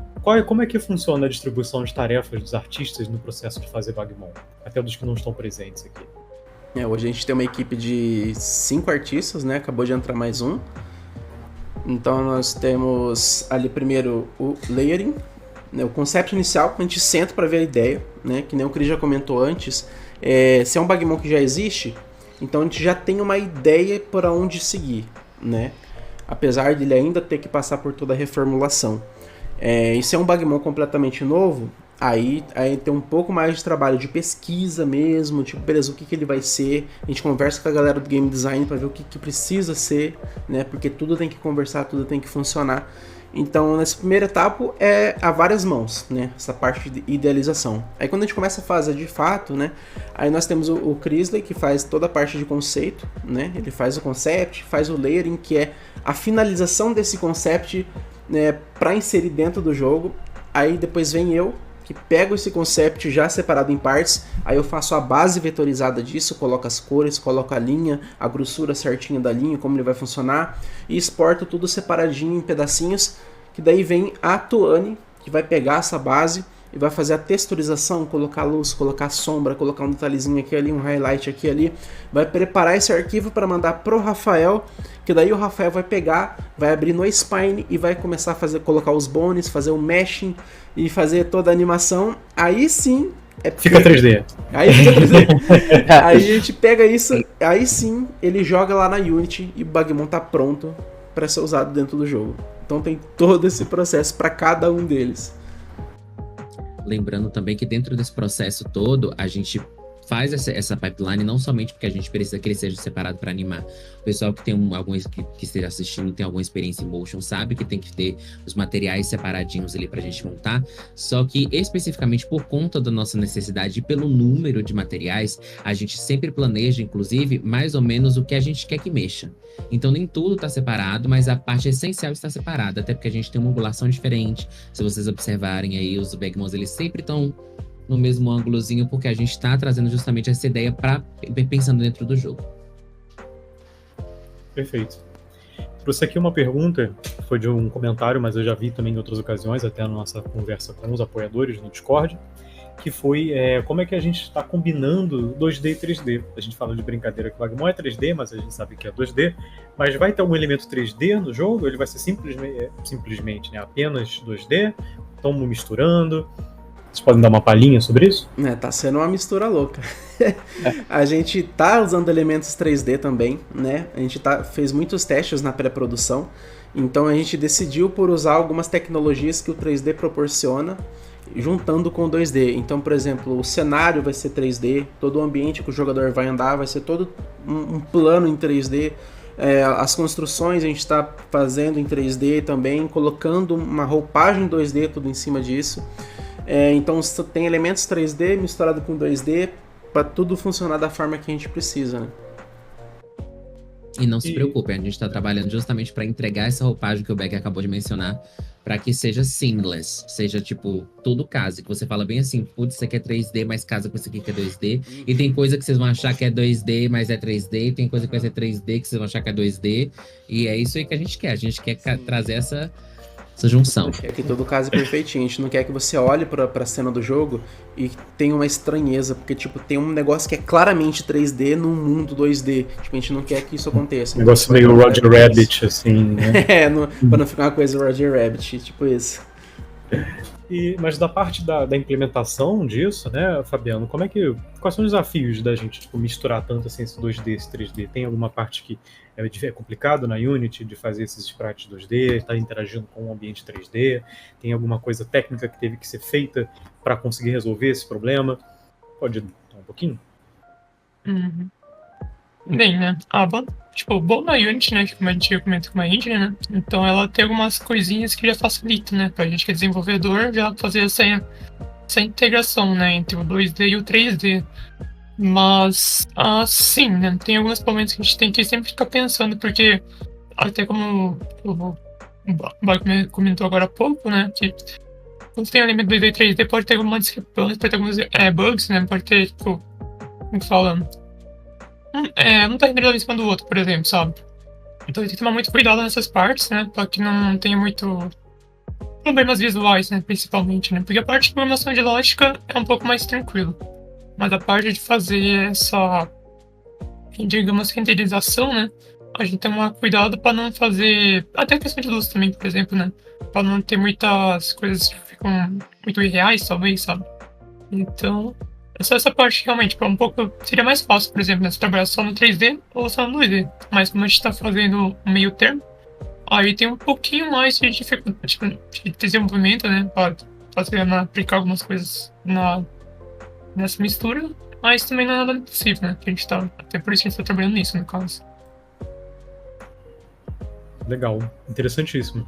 como é que funciona a distribuição de tarefas dos artistas no processo de fazer Bagmon? Até dos que não estão presentes aqui. Hoje a gente tem uma equipe de 5 artistas, né? Acabou de entrar mais um. Então nós temos ali primeiro o layering, né? O conceito inicial, a gente senta para ver a ideia, né? Que nem o Cris já comentou antes. Se é um Bagmon que já existe, então a gente já tem uma ideia para onde seguir, né? Apesar de ele ainda ter que passar por toda a reformulação. E se é um Bagmon completamente novo, aí tem um pouco mais de trabalho de pesquisa mesmo, tipo, beleza, o que ele vai ser, a gente conversa com a galera do game design para ver o que precisa ser, né? Porque tudo tem que conversar, tudo tem que funcionar. Então, nessa primeira etapa é a várias mãos, né? Essa parte de idealização. Aí quando a gente começa a fazer de fato, né? Aí nós temos o Crisley, que faz toda a parte de conceito, né? Ele faz o concept, faz o layering, que é a finalização desse concept, né, para inserir dentro do jogo. Aí depois vem eu, que pego esse concept já separado em partes, aí eu faço a base vetorizada disso, coloco as cores, coloco a linha, a grossura certinha da linha, como ele vai funcionar, e exporto tudo separadinho em pedacinhos, que daí vem a Tuane, que vai pegar essa base e vai fazer a texturização, colocar luz, colocar sombra, colocar um detalhezinho aqui ali, um highlight aqui ali, vai preparar esse arquivo para mandar pro Rafael, que daí o Rafael vai pegar, vai abrir no Spine e vai começar a colocar os bones, fazer o meshing e fazer toda a animação. Aí sim fica 3D. Aí fica 3D. Aí a gente pega isso, aí sim ele joga lá na Unity e o Bagmon tá pronto para ser usado dentro do jogo. Então tem todo esse processo para cada um deles. Lembrando também que dentro desse processo todo, a gente faz essa pipeline não somente porque a gente precisa que ele seja separado para animar. O pessoal que tem que esteja assistindo, tem alguma experiência em motion, sabe que tem que ter os materiais separadinhos ali pra gente montar. Só que especificamente por conta da nossa necessidade e pelo número de materiais, a gente sempre planeja, inclusive, mais ou menos o que a gente quer que mexa. Então nem tudo está separado, mas a parte essencial está separada, até porque a gente tem uma angulação diferente. Se vocês observarem aí, os Bagmons, eles sempre estão no mesmo ângulozinho, porque a gente está trazendo justamente essa ideia para pensando dentro do jogo. Perfeito. Trouxe aqui uma pergunta, foi de um comentário, mas eu já vi também em outras ocasiões, até na nossa conversa com os apoiadores no Discord, que foi como é que a gente está combinando 2D e 3D. A gente fala de brincadeira que o Bagmon é 3D, mas a gente sabe que é 2D. Mas vai ter algum elemento 3D no jogo? Ele vai ser simplesmente né, apenas 2D? Estamos misturando? Vocês podem dar uma palhinha sobre isso? Tá sendo uma mistura louca. A gente tá usando elementos 3D também, né? A gente fez muitos testes na pré-produção. Então a gente decidiu por usar algumas tecnologias que o 3D proporciona, juntando com o 2D. Então, por exemplo, o cenário vai ser 3D, todo o ambiente que o jogador vai andar vai ser todo um plano em 3D. As construções a gente está fazendo em 3D também, colocando uma roupagem 2D tudo em cima disso. Então tem elementos 3D misturado com 2D para tudo funcionar da forma que a gente precisa, né? E não se preocupe, a gente está trabalhando justamente para entregar essa roupagem que o Beck acabou de mencionar, para que seja seamless, seja tipo, tudo casa, que você fala bem assim, putz, isso aqui é 3D, mas casa com isso aqui que é 2D, e tem coisa que vocês vão achar que é 2D, mas é 3D, e tem coisa que vai ser 3D que vocês vão achar que é 2D, e é isso aí que a gente quer trazer essa junção. É que todo caso é perfeitinho. A gente não quer que você olhe pra cena do jogo e tenha uma estranheza, porque, tipo, tem um negócio que é claramente 3D num mundo 2D. Tipo, a gente não quer que isso aconteça. Um negócio meio Roger Rabbit, assim, né? Pra não ficar uma coisa Roger Rabbit, tipo isso. Mas da parte da implementação disso, né, Fabiano, quais são os desafios da gente tipo, misturar tanto assim, esse 2D e esse 3D? Tem alguma parte que é complicado na Unity de fazer esses sprites 2D, estar interagindo com o ambiente 3D? Tem alguma coisa técnica que teve que ser feita para conseguir resolver esse problema? Pode dar um pouquinho? Uhum. Bem, né? Bom na Unity, né? Que como a gente comenta com a engine, né? Então ela tem algumas coisinhas que já facilitam, né? Pra gente que é desenvolvedor já fazer essa integração, né? Entre o 2D e o 3D. Mas, sim, né? Tem alguns momentos que a gente tem que sempre ficar pensando, porque até como o Baco comentou agora há pouco, né? Que quando tem elemento 2D e 3D pode ter alguma discrepância, pode ter alguns bugs, né? Pode ter, tipo, como que fala? Não tá renderizado em cima do outro, por exemplo, sabe? Então tem que tomar muito cuidado nessas partes, né? Pra que não tenha muito problemas visuais, né? Principalmente, né? Porque a parte de programação de lógica é um pouco mais tranquilo. Mas a parte de fazer essa, digamos, renderização, né? A gente tem que tomar cuidado pra não fazer... Até a questão de luz também, por exemplo, né? Pra não ter muitas coisas que ficam muito irreais, talvez, sabe? Então... essa parte realmente um pouco seria mais fácil, por exemplo, né, se trabalhar só no 3D ou só no 2D. Mas como a gente está fazendo um meio termo, aí tem um pouquinho mais de dificuldade de desenvolvimento, né? Para aplicar algumas coisas nessa mistura, mas também não é nada impossível, né? Até por isso que a gente está trabalhando nisso, no caso. Legal, interessantíssimo.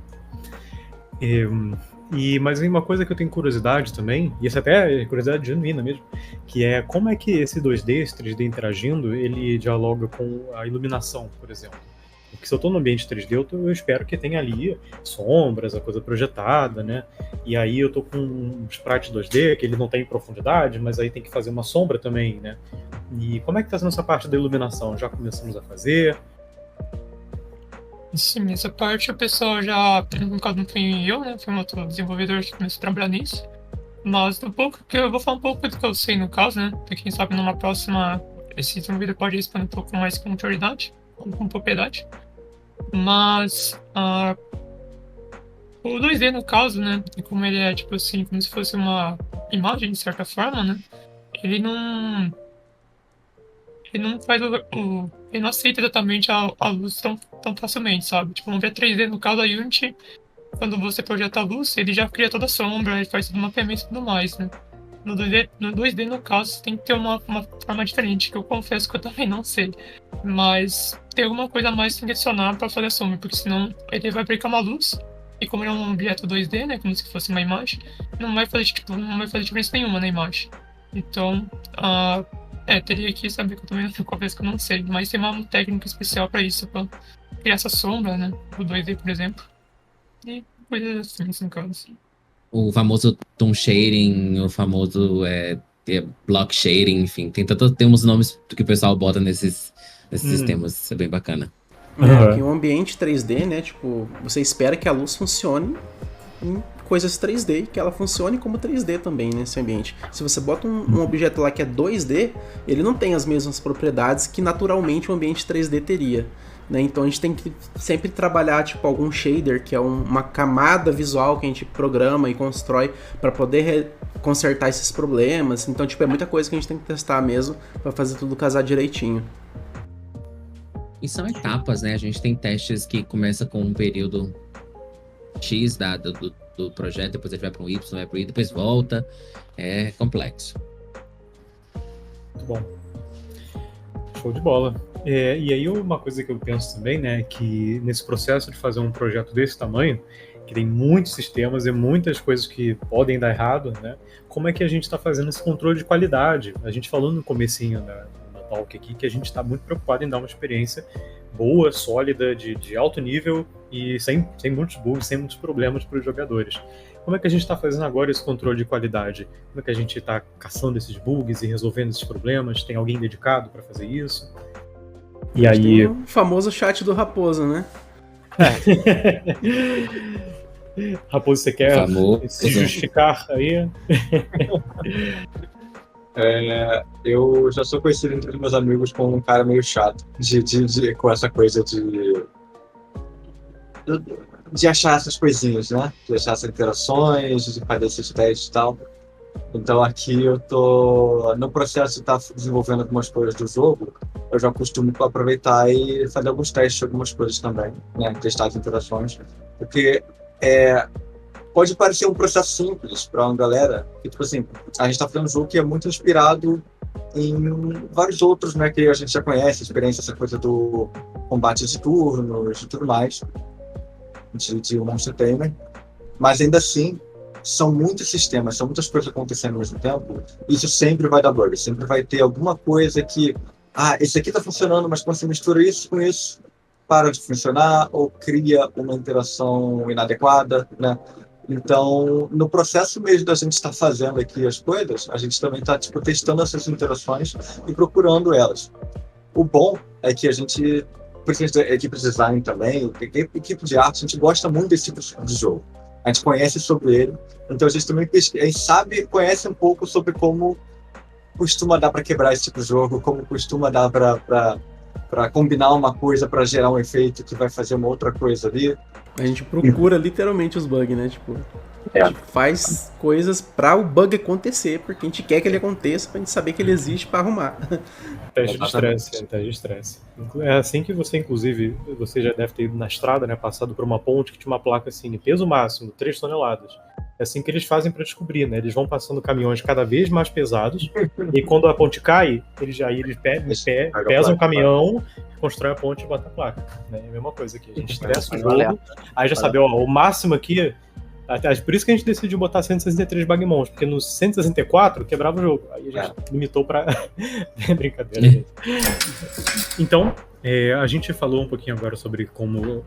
Mas uma coisa que eu tenho curiosidade também, e essa até é curiosidade genuína mesmo, que é como é que esse 2D, esse 3D interagindo, ele dialoga com a iluminação, por exemplo. Porque se eu estou no ambiente 3D, eu espero que tenha ali sombras, a coisa projetada, né? E aí eu estou com um sprite 2D, que ele não tem profundidade, mas aí tem que fazer uma sombra também, né? E como é que está sendo essa parte da iluminação? Já começamos a fazer? Sim, essa parte o pessoal já, no caso não fui eu, né, foi um outro desenvolvedor que começou a trabalhar nisso, mas do pouco que eu vou falar um pouco do que eu sei no caso, né, porque quem sabe numa próxima esse desenvolvedor pode responder um pouco mais com prioridade, ou com propriedade, mas o 2D no caso, né, como ele é tipo assim, como se fosse uma imagem de certa forma, né, ele não faz ele não aceita exatamente a luz tão facilmente, sabe? Tipo, não vê 3D no caso da Unity, quando você projeta a luz, ele já cria toda a sombra, ele faz todo o mapeamento e tudo mais, né? no 2D, no caso, tem que ter uma forma diferente, que eu confesso que eu também não sei. Mas tem alguma coisa a mais que tem que adicionar pra fazer a sombra, porque senão ele vai aplicar uma luz, e como ele é um objeto 2D, né, como se fosse uma imagem, não vai fazer diferença nenhuma na imagem. Então, teria que saber, que eu também confesso que eu não sei, mas tem uma técnica especial pra isso, pra criar essa sombra, né, do 2D, por exemplo. E coisas assim, no caso. O famoso tone shading, o famoso block shading, enfim, tem uns nomes que o pessoal bota nesses sistemas, isso é bem bacana. Porque um ambiente 3D, né, tipo, você espera que a luz funcione em coisas 3D e que ela funcione como 3D também nesse ambiente. Se você bota um objeto lá que é 2D, ele não tem as mesmas propriedades que naturalmente um ambiente 3D teria. Né? Então a gente tem que sempre trabalhar tipo algum shader, que é uma camada visual que a gente programa e constrói para poder consertar esses problemas. Então tipo, é muita coisa que a gente tem que testar mesmo para fazer tudo casar direitinho. E são etapas, né? A gente tem testes que começa com um período X do projeto, depois ele vai para um Y, vai para o I, depois volta. É complexo. Muito bom. Show de bola. E aí uma coisa que eu penso também, né, que nesse processo de fazer um projeto desse tamanho, que tem muitos sistemas e muitas coisas que podem dar errado, né, como é que a gente está fazendo esse controle de qualidade? A gente falou no comecinho da talk aqui que a gente está muito preocupado em dar uma experiência boa, sólida, de alto nível e sem muitos bugs, sem muitos problemas para os jogadores. Como é que a gente está fazendo agora esse controle de qualidade? Como é que a gente está caçando esses bugs e resolvendo esses problemas? Tem alguém dedicado para fazer isso? E aí... Tem o famoso chat do Raposo, né? Raposo, você quer se justificar aí? Eu já sou conhecido entre os meus amigos como um cara meio chato com essa coisa de achar essas coisinhas, né? De achar essas interações, de fazer esses testes e tal. Então aqui eu tô no processo de estar desenvolvendo algumas coisas do jogo. Eu já costumo aproveitar e fazer alguns testes de algumas coisas também, né? Testar as interações, porque pode parecer um processo simples para uma galera, que tipo assim, a gente tá fazendo um jogo que é muito inspirado em vários outros, né? Que a gente já conhece, experiência, essa coisa do combate de turnos e tudo mais, de Monster Tamer, mas ainda assim são muitos sistemas, são muitas coisas acontecendo ao mesmo tempo, e isso sempre vai dar bug, sempre vai ter alguma coisa que, esse aqui tá funcionando, mas quando você mistura isso com isso, para de funcionar, ou cria uma interação inadequada, né? Então, no processo mesmo da gente estar fazendo aqui as coisas, a gente também está tipo, testando essas interações e procurando elas. O bom é que a gente, principalmente da equipe de design também, equipe de arte, a gente gosta muito desse tipo de jogo. A gente conhece sobre ele, então a gente também conhece um pouco sobre como costuma dar para quebrar esse tipo de jogo, como costuma dar para combinar uma coisa para gerar um efeito que vai fazer uma outra coisa ali. A gente procura literalmente os bugs, né? Tipo, a gente faz coisas para o bug acontecer, porque a gente quer que ele aconteça, pra gente saber que ele existe para arrumar. Teste de estresse. É assim que você, inclusive, você já deve ter ido na estrada, né? Passado por uma ponte que tinha uma placa assim, peso máximo, 3 toneladas. É assim que eles fazem para descobrir, né? Eles vão passando caminhões cada vez mais pesados e quando a ponte cai, eles pesam o caminhão, constrói a ponte e bota a placa. Né? É a mesma coisa aqui. A gente estressa o jogo, aí já sabe, o máximo aqui. Por isso que a gente decidiu botar 163 Bagmons, porque no 164 quebrava o jogo. Aí a gente limitou pra. Brincadeira, gente. Então, a gente falou um pouquinho agora sobre como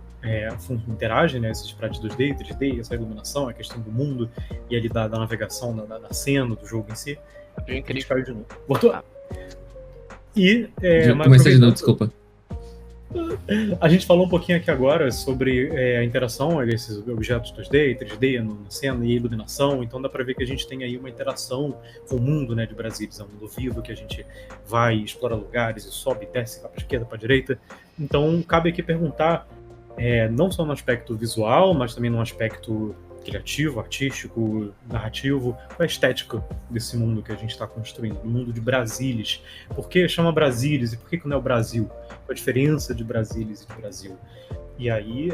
interagem, né, esses sprites 2D, 3D, essa iluminação, a questão do mundo e ali da navegação, da cena, do jogo em si. A gente caiu de novo. Voltou? E. Comecei de novo, desculpa. A gente falou um pouquinho aqui agora sobre a interação desses objetos 2D e 3D na cena e iluminação, então dá pra ver que a gente tem aí uma interação com o mundo, né, de Brasília, é um mundo vivo que a gente vai explorar lugares e sobe e desce, vai pra esquerda, pra direita. Então cabe aqui perguntar, não só no aspecto visual, mas também no aspecto criativo, artístico, narrativo, qual é a estética desse mundo que a gente está construindo, do mundo de Brasília. Por que chama Brasília e por que não é o Brasil? Qual a diferença de Brasília e de Brasil? E aí,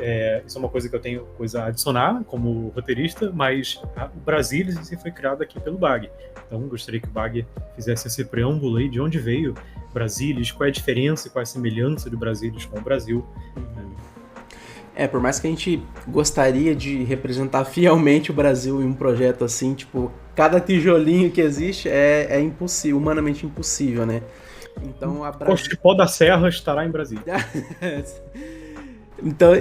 isso é uma coisa que eu tenho coisa a adicionar como roteirista, mas o Brasilis em si foi criado aqui pelo Bag. Então, gostaria que o Bag fizesse esse preâmbulo aí de onde veio Brasilis, qual é a diferença e qual é a semelhança de Brasilis com o Brasil. Por mais que a gente gostaria de representar fielmente o Brasil em um projeto assim, tipo, cada tijolinho que existe é impossível, humanamente impossível, né? Então a Cochipó da Serra estará em Brasília. Então,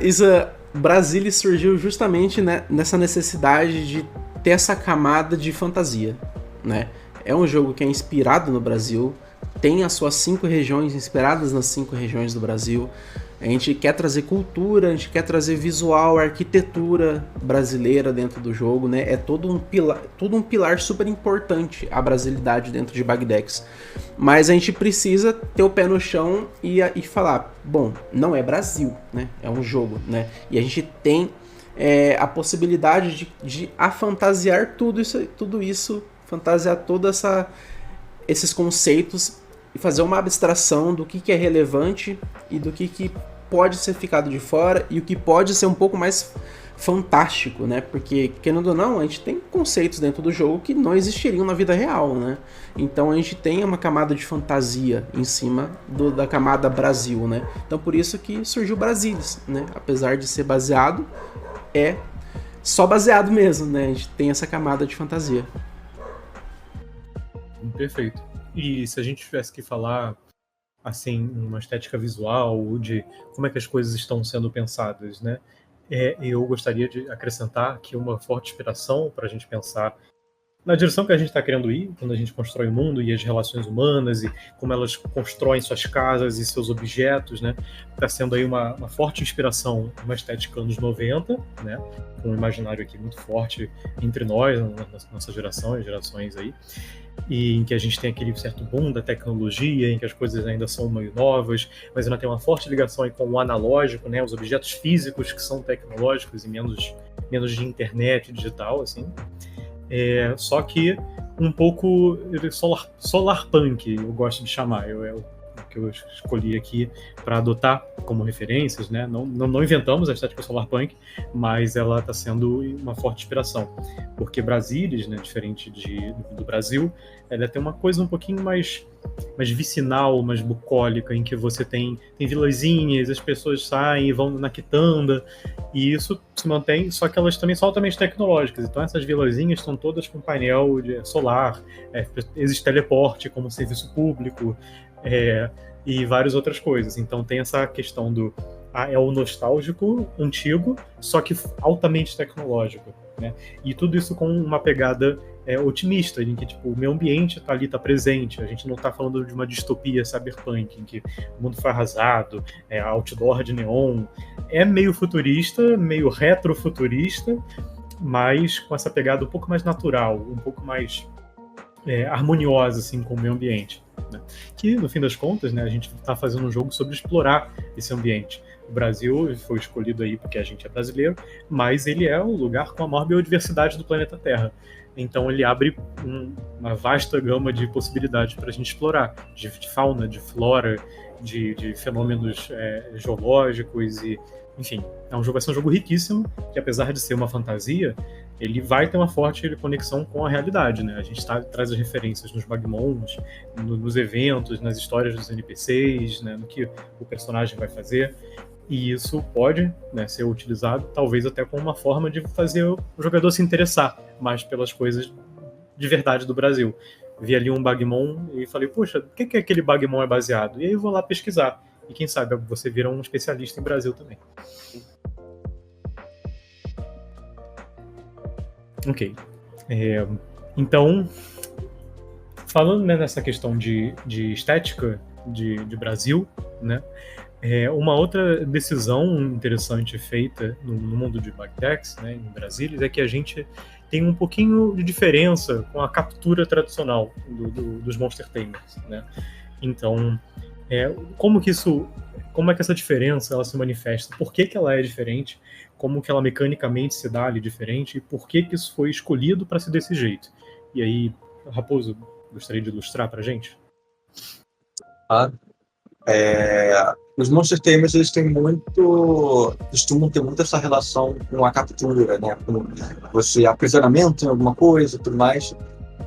Brasilis surgiu justamente, né, nessa necessidade de ter essa camada de fantasia, né? É um jogo que é inspirado no Brasil, tem as suas 5 regiões inspiradas nas 5 regiões do Brasil. A gente quer trazer cultura, a gente quer trazer visual, arquitetura brasileira dentro do jogo, né? É todo um pilar super importante a brasilidade dentro de Bagdex. Mas a gente precisa ter o pé no chão e falar, bom, não é Brasil, né? É um jogo, né? E a gente tem a possibilidade de afantasiar tudo isso, fantasiar todos esses conceitos e fazer uma abstração do que é relevante e do que pode ser ficado de fora e o que pode ser um pouco mais fantástico, né? Porque, querendo ou não, a gente tem conceitos dentro do jogo que não existiriam na vida real, né? Então a gente tem uma camada de fantasia em cima da camada Brasil, né? Então por isso que surgiu Brasilis, né? Apesar de ser baseado, é só baseado mesmo, né? A gente tem essa camada de fantasia. Perfeito. E se a gente tivesse que falar assim, uma estética visual, ou de como é que as coisas estão sendo pensadas, né? Eu gostaria de acrescentar aqui uma forte inspiração para a gente pensar na direção que a gente está querendo ir, quando a gente constrói o mundo e as relações humanas, e como elas constroem suas casas e seus objetos, né? Está sendo aí uma forte inspiração, uma estética anos 90, né? Com um imaginário aqui muito forte entre nós, nossa geração e gerações aí, e em que a gente tem aquele certo boom da tecnologia, em que as coisas ainda são meio novas, mas ainda tem uma forte ligação aí com o analógico, né, os objetos físicos que são tecnológicos e menos de internet digital, assim. Só que um pouco solar punk, eu gosto de chamar, é o que eu escolhi aqui para adotar como referências, né? Não inventamos a estética solar punk, mas ela está sendo uma forte inspiração, porque Brasilis, né, diferente do Brasil, ela tem uma coisa um pouquinho mais vicinal, mais bucólica, em que você tem vilazinhas, as pessoas saem e vão na quitanda, e isso se mantém, só que elas também são altamente tecnológicas. Então essas vilazinhas estão todas com painel solar, existe teleporte como serviço público, e várias outras coisas. Então tem essa questão é o nostálgico, antigo, só que altamente tecnológico, né? E tudo isso com uma pegada otimista, em que tipo, o meio ambiente está ali, está presente. A gente não está falando de uma distopia cyberpunk, em que o mundo foi arrasado, outdoor de neon. É meio futurista, meio retrofuturista, mas com essa pegada um pouco mais natural, um pouco mais harmoniosa assim, com o meio ambiente, né? Que, no fim das contas, né, a gente está fazendo um jogo sobre explorar esse ambiente. O Brasil foi escolhido aí porque a gente é brasileiro, mas ele é o lugar com a maior biodiversidade do planeta Terra. Então ele abre uma vasta gama de possibilidades para a gente explorar, de fauna, de flora, de fenômenos geológicos, e enfim, vai ser um jogo riquíssimo, que apesar de ser uma fantasia, ele vai ter uma forte conexão com a realidade, né? A gente traz as referências nos Bagmons, nos eventos, nas histórias dos NPCs, né? No que o personagem vai fazer. E isso pode, né, ser utilizado, talvez até como uma forma de fazer o jogador se interessar mais pelas coisas de verdade do Brasil. Vi ali um Bagmon e falei, poxa, o que aquele Bagmon é baseado? E aí eu vou lá pesquisar. E quem sabe você vira um especialista em Brasil também. Ok. Então, falando, né, nessa questão de estética de Brasil, né, uma outra decisão interessante feita no mundo de Bagdex, né, em Brasilis, é que a gente tem um pouquinho de diferença com a captura tradicional dos Monster Tamers, né? Então, como é que essa diferença ela se manifesta? Por que ela é diferente? Como que ela mecanicamente se dá ali diferente? E por que isso foi escolhido para ser desse jeito? E aí, Raposo, gostaria de ilustrar para a gente? Os Monster Tamers, eles costumam ter muito essa relação com a captura, né? Com você aprisionamento em alguma coisa e tudo mais.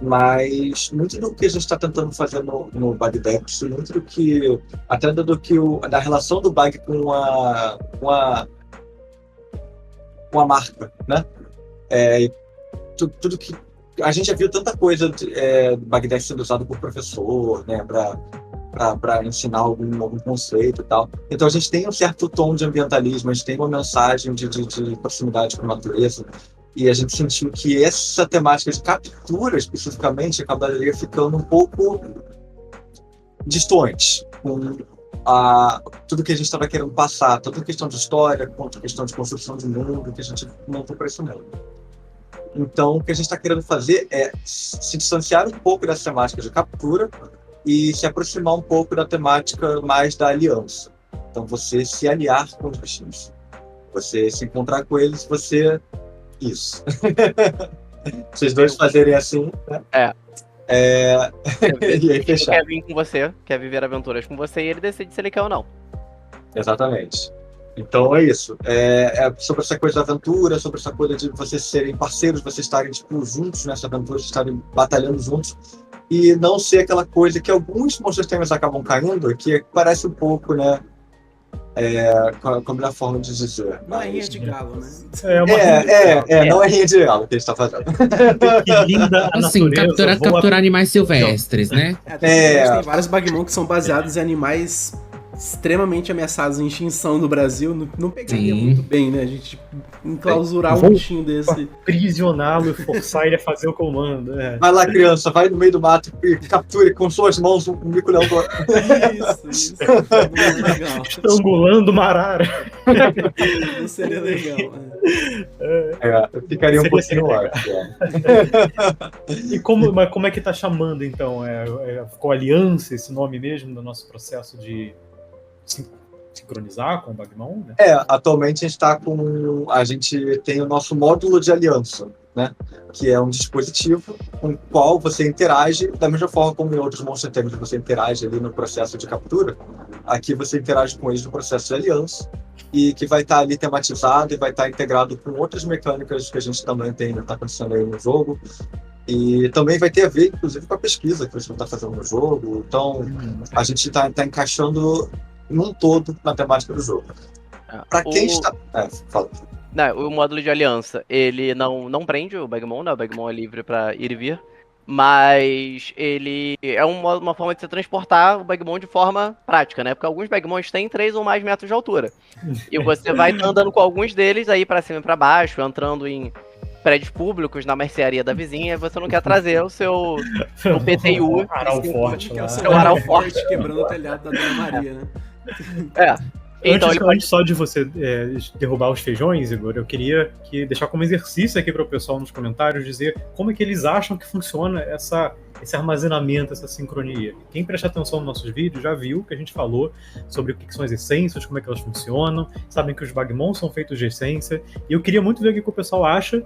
Mas muito do que a gente está tentando fazer no Bagdex, muito do que, até da relação do bug com a marca, né? Tudo que a gente já viu tanta coisa do Bagdex sendo usado por professor, né? Para ensinar algum conceito e tal. Então a gente tem um certo tom de ambientalismo, a gente tem uma mensagem de proximidade com a natureza, e a gente sentiu que essa temática de captura, especificamente, acabaria ficando um pouco distante com tudo que a gente estava querendo passar, tanto em questão de história, quanto em questão de construção de mundo, que a gente montou para esse mundo. Então, o que a gente está querendo fazer é se distanciar um pouco dessa temática de captura e se aproximar um pouco da temática mais da aliança. Então, você se aliar com os bichinhos. Você se encontrar com eles, você... Isso. Vocês dois fazerem assim, né? E aí fechar. Ele quer vir com você, quer viver aventuras com você, e ele decide se ele quer ou não. Exatamente. Então é isso. É sobre essa coisa da aventura, sobre essa coisa de vocês serem parceiros, vocês estarem juntos nessa aventura, vocês estarem batalhando juntos, e não ser aquela coisa que alguns Monster Tamers acabam caindo, que parece um pouco, né? Como é a forma de dizer. Não é rinha de galo, né? Não é rinha de galo que a gente tá fazendo. Que linda a Assim, natureza. capturar animais silvestres, né? Tem vários Bagmon que são baseados em animais extremamente ameaçados em extinção no Brasil. Não pegaria muito bem, né? A gente enclausurar um bichinho desse. Aprisioná-lo e forçar ele a fazer o comando. Vai lá, criança, vai no meio do mato e capture com suas mãos um mico-leão. Isso. Muito legal. Estrangulando uma arara. Não seria legal. Ficaria um pouquinho lá. E como é que tá chamando, então? Ficou Aliança esse nome mesmo do nosso processo de sincronizar com o Bagmon, né? Atualmente a gente tem o nosso módulo de aliança, né? Que é um dispositivo com o qual você interage da mesma forma como em outros Monster Tamers você interage ali no processo de captura. Aqui você interage com eles no processo de aliança, e que vai estar ali tematizado e vai estar integrado com outras mecânicas que a gente também está acontecendo aí no jogo. E também vai ter a ver, inclusive, com a pesquisa que você está fazendo no jogo. Então, a gente está encaixando num todo na temática do jogo. Para quem está... fala. Não, o módulo de aliança, ele não prende o Bagmon, né? O Bagmon é livre para ir e vir. Mas ele é uma forma de você transportar o Bagmon de forma prática, né? Porque alguns Bagmons têm 3 ou mais metros de altura. E você vai andando com alguns deles aí pra cima e pra baixo, entrando em prédios públicos, na mercearia da vizinha, e você não quer trazer o seu PTU. Aral forte lá. Seu aral forte quebrando o telhado da Dona Maria, né? Então, antes só de você derrubar os feijões, Igor, eu queria deixar como exercício aqui para o pessoal nos comentários dizer como é que eles acham que funciona esse armazenamento, essa sincronia. Quem presta atenção nos nossos vídeos já viu que a gente falou sobre o que são as essências, como é que elas funcionam, sabem que os Bagmons são feitos de essência, e eu queria muito ver o que o pessoal acha.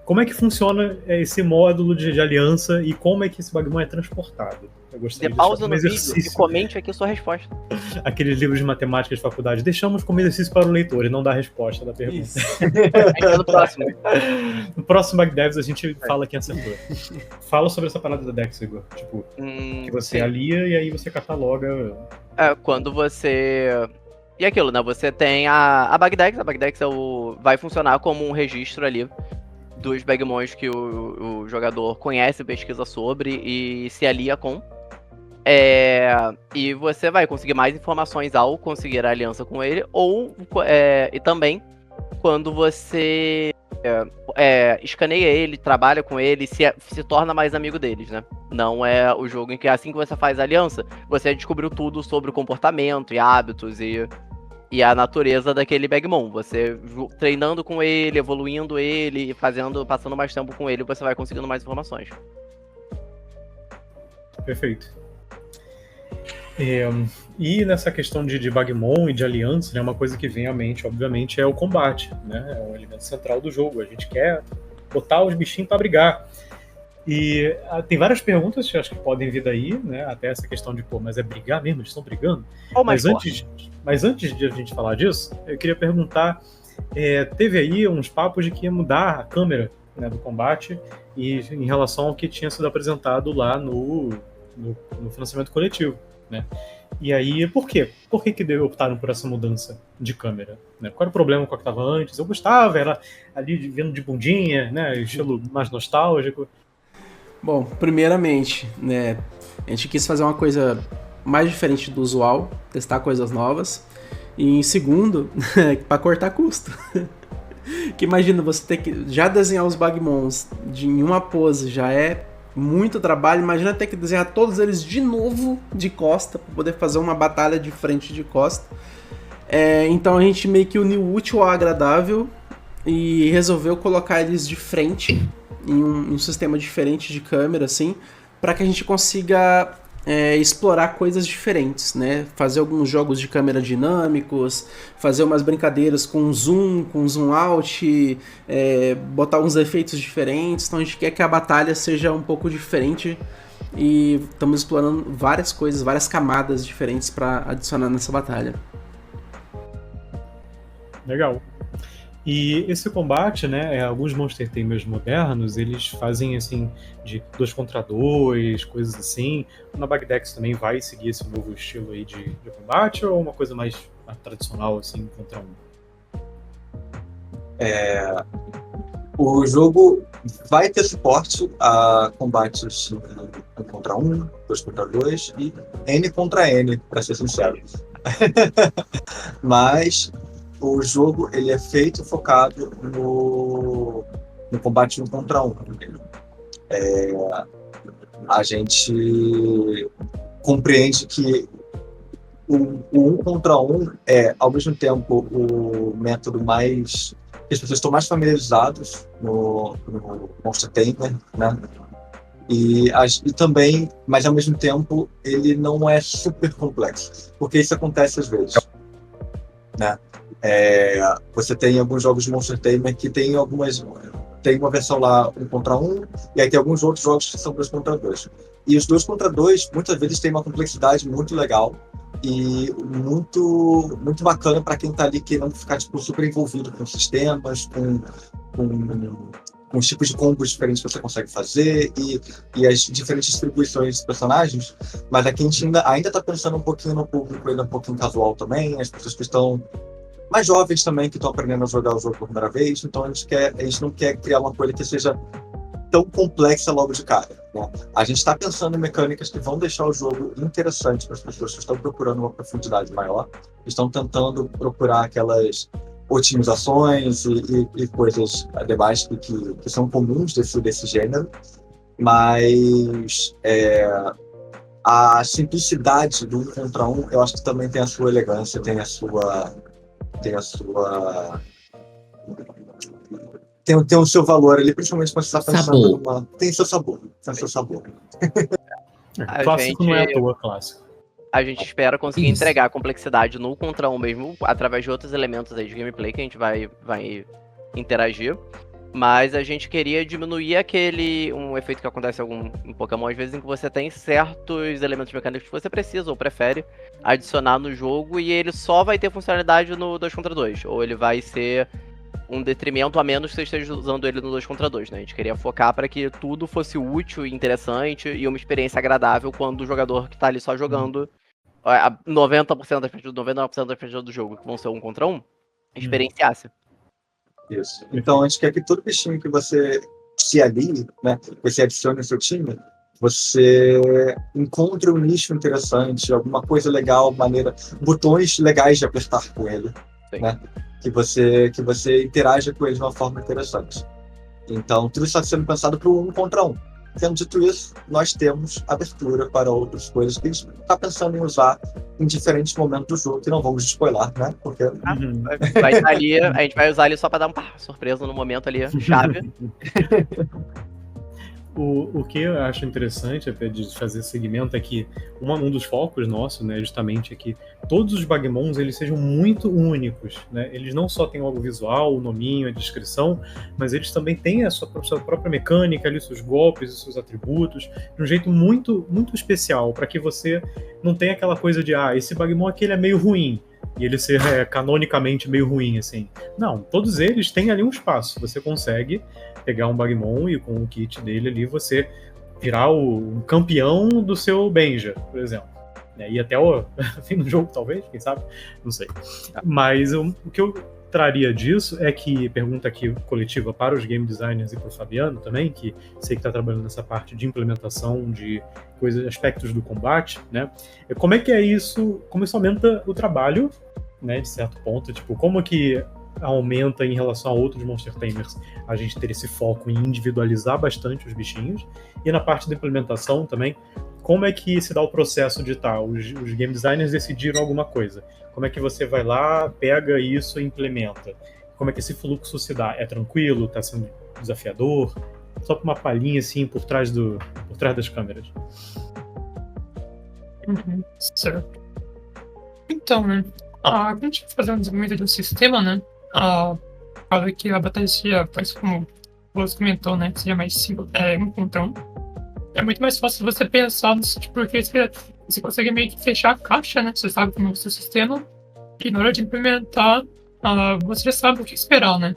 Como é que funciona esse módulo de aliança e como é que esse Bagmon é transportado? Eu gostaria de pausa no vídeo e comente aqui a sua resposta. Aqueles livros de matemática de faculdade. Deixamos como exercício para o leitor e não dá a resposta da pergunta. No próximo. No próximo Bagdevs a gente fala quem acertou. Fala sobre essa parada da Dex, Igor. Tipo, que você alia e aí você cataloga. Quando você... E aquilo, né? Você tem a Bagdex. A Bagdex vai funcionar como um registro ali dos Bagmons que o jogador conhece, pesquisa sobre e se alia com. E você vai conseguir mais informações ao conseguir a aliança com ele, e também quando você escaneia ele, trabalha com ele, se torna mais amigo deles, né? Não é o jogo em que assim que você faz a aliança, você descobriu tudo sobre o comportamento e hábitos e a natureza daquele Bagmon. Você treinando com ele, evoluindo ele, passando mais tempo com ele, você vai conseguindo mais informações. Perfeito. E nessa questão de Bagmon e de aliança, né, uma coisa que vem à mente, obviamente, é o combate, né? É o elemento central do jogo. A gente quer botar os bichinhos para brigar. E tem várias perguntas que eu acho que podem vir daí, né? Até essa questão de, pô, mas é brigar mesmo? Eles estão brigando? Ou mais Mas antes de a gente falar disso, eu queria perguntar, teve aí uns papos de que ia mudar a câmera, né, do combate e em relação ao que tinha sido apresentado lá no financiamento coletivo, né? E aí, por quê? Por que optaram por essa mudança de câmera? Né? Qual era o problema com a que estava antes? Eu gostava, era ali vindo de bundinha, né? Estilo mais nostálgico. Bom, primeiramente, né, a gente quis fazer uma coisa mais diferente do usual, testar coisas novas. E em segundo, para cortar custo. Que imagina, você ter que já desenhar os Bagmons em uma pose já é muito trabalho. Imagina ter que desenhar todos eles de novo de costa para poder fazer uma batalha de frente de costa. Então a gente meio que uniu o útil ao agradável e resolveu colocar eles de frente em um sistema diferente de câmera, assim, para que a gente consiga explorar coisas diferentes, né? Fazer alguns jogos de câmera dinâmicos, fazer umas brincadeiras com zoom out, botar uns efeitos diferentes. Então a gente quer que a batalha seja um pouco diferente e estamos explorando várias coisas, várias camadas diferentes para adicionar nessa batalha. Legal. E esse combate, né, alguns Monster Tamers modernos, eles fazem, assim, de 2 contra 2, coisas assim. Na Bagdex também vai seguir esse novo estilo aí de combate, ou uma coisa mais tradicional, assim, contra 1? O jogo vai ter suporte a combates 1 contra 1, 2 contra 2 e N contra N, para ser sincero. Mas o jogo ele é feito focado no combate 1 contra 1. A gente compreende que o 1 contra 1 é, ao mesmo tempo, o método mais que as pessoas estão mais familiarizadas no Monster Tamer, né? E também, mas ao mesmo tempo, ele não é super complexo, porque isso acontece às vezes, né? Você tem alguns jogos de Monster Tamer que tem uma versão lá 1 contra 1, e aí tem alguns outros jogos que são 2 contra 2. E os 2 contra 2, muitas vezes, tem uma complexidade muito legal e muito, muito bacana para quem está ali querendo ficar super envolvido com sistemas, com os tipos de combos diferentes que você consegue fazer e as diferentes distribuições de personagens. Mas aqui a gente ainda está pensando um pouquinho no público, ainda um pouquinho casual também, as pessoas que estão mais jovens também, que estão aprendendo a jogar o jogo pela primeira vez. Então a gente não quer criar uma coisa que seja tão complexa logo de cara, né? A gente está pensando em mecânicas que vão deixar o jogo interessante para as pessoas que estão procurando uma profundidade maior, estão tentando procurar aquelas otimizações e coisas demais que são comuns desse gênero, mas a simplicidade do 1 contra 1, eu acho que também tem a sua elegância, tem o seu valor ali, principalmente quando você está pensando tem seu sabor. Clássico não é à toa clássico. A gente espera conseguir entregar a complexidade no contra 1 mesmo, através de outros elementos aí de gameplay que a gente vai interagir. Mas a gente queria diminuir um efeito que acontece em Pokémon, às vezes, em que você tem certos elementos mecânicos que você precisa ou prefere adicionar no jogo, e ele só vai ter funcionalidade no 2 contra 2, ou ele vai ser um detrimento a menos que você esteja usando ele no 2 contra 2, né? A gente queria focar para que tudo fosse útil e interessante e uma experiência agradável quando o jogador que tá ali só jogando 90% das partidas, 99% das partidas do jogo, que vão ser 1 contra 1, experienciasse. Isso. Então a gente quer que todo bichinho que você se alinhe, né, que você adicione no seu time, você encontre um nicho interessante, alguma coisa legal, maneira, botões legais de apertar com ele, né? Que você interaja com ele de uma forma interessante. Então, tudo está sendo pensado para o 1 contra 1. Tendo dito isso, nós temos abertura para outras coisas que a gente está pensando em usar em diferentes momentos do jogo, que não vamos spoiler, né? Porque vai estar ali, a gente vai usar ele só para dar uma surpresa no momento ali, chave. O que eu acho interessante até de fazer esse segmento é que um dos focos nossos, né, justamente é que todos os Bagmons eles sejam muito únicos, né? Eles não só têm algo visual, o nominho, a descrição, mas eles também têm a sua própria mecânica, ali, seus golpes, os seus atributos, de um jeito muito, muito especial, para que você não tenha aquela coisa de, esse Bagmon aqui ele é meio ruim, e ele ser canonicamente meio ruim, assim. Não, todos eles têm ali um espaço, você consegue pegar um Bagmon e com o kit dele ali você virar o campeão do seu Benja, por exemplo. E até o fim do jogo, talvez, quem sabe? Não sei. Mas o que eu traria disso é que, pergunta aqui coletiva para os game designers e para o Fabiano também, que sei que está trabalhando nessa parte de implementação de coisas, aspectos do combate, né? Como é que é isso, como isso aumenta o trabalho, né, de certo ponto, tipo, como que aumenta em relação a outros Monster Tamers a gente ter esse foco em individualizar bastante os bichinhos, e na parte da implementação também, como é que se dá o processo de os game designers decidiram alguma coisa, como é que você vai lá, pega isso e implementa, como é que esse fluxo se dá, é tranquilo, tá sendo desafiador, só para uma palhinha assim por trás das câmeras. Certo. Então, né, quando a gente vai fazer um desenvolvimento de um sistema, né, para que a batalha seja, como você comentou, né, seja mais simples, um contra um, é muito mais fácil você pensar nisso, porque você consegue meio que fechar a caixa, né, você sabe como é o seu sistema, e na hora de implementar, você já sabe o que esperar, né.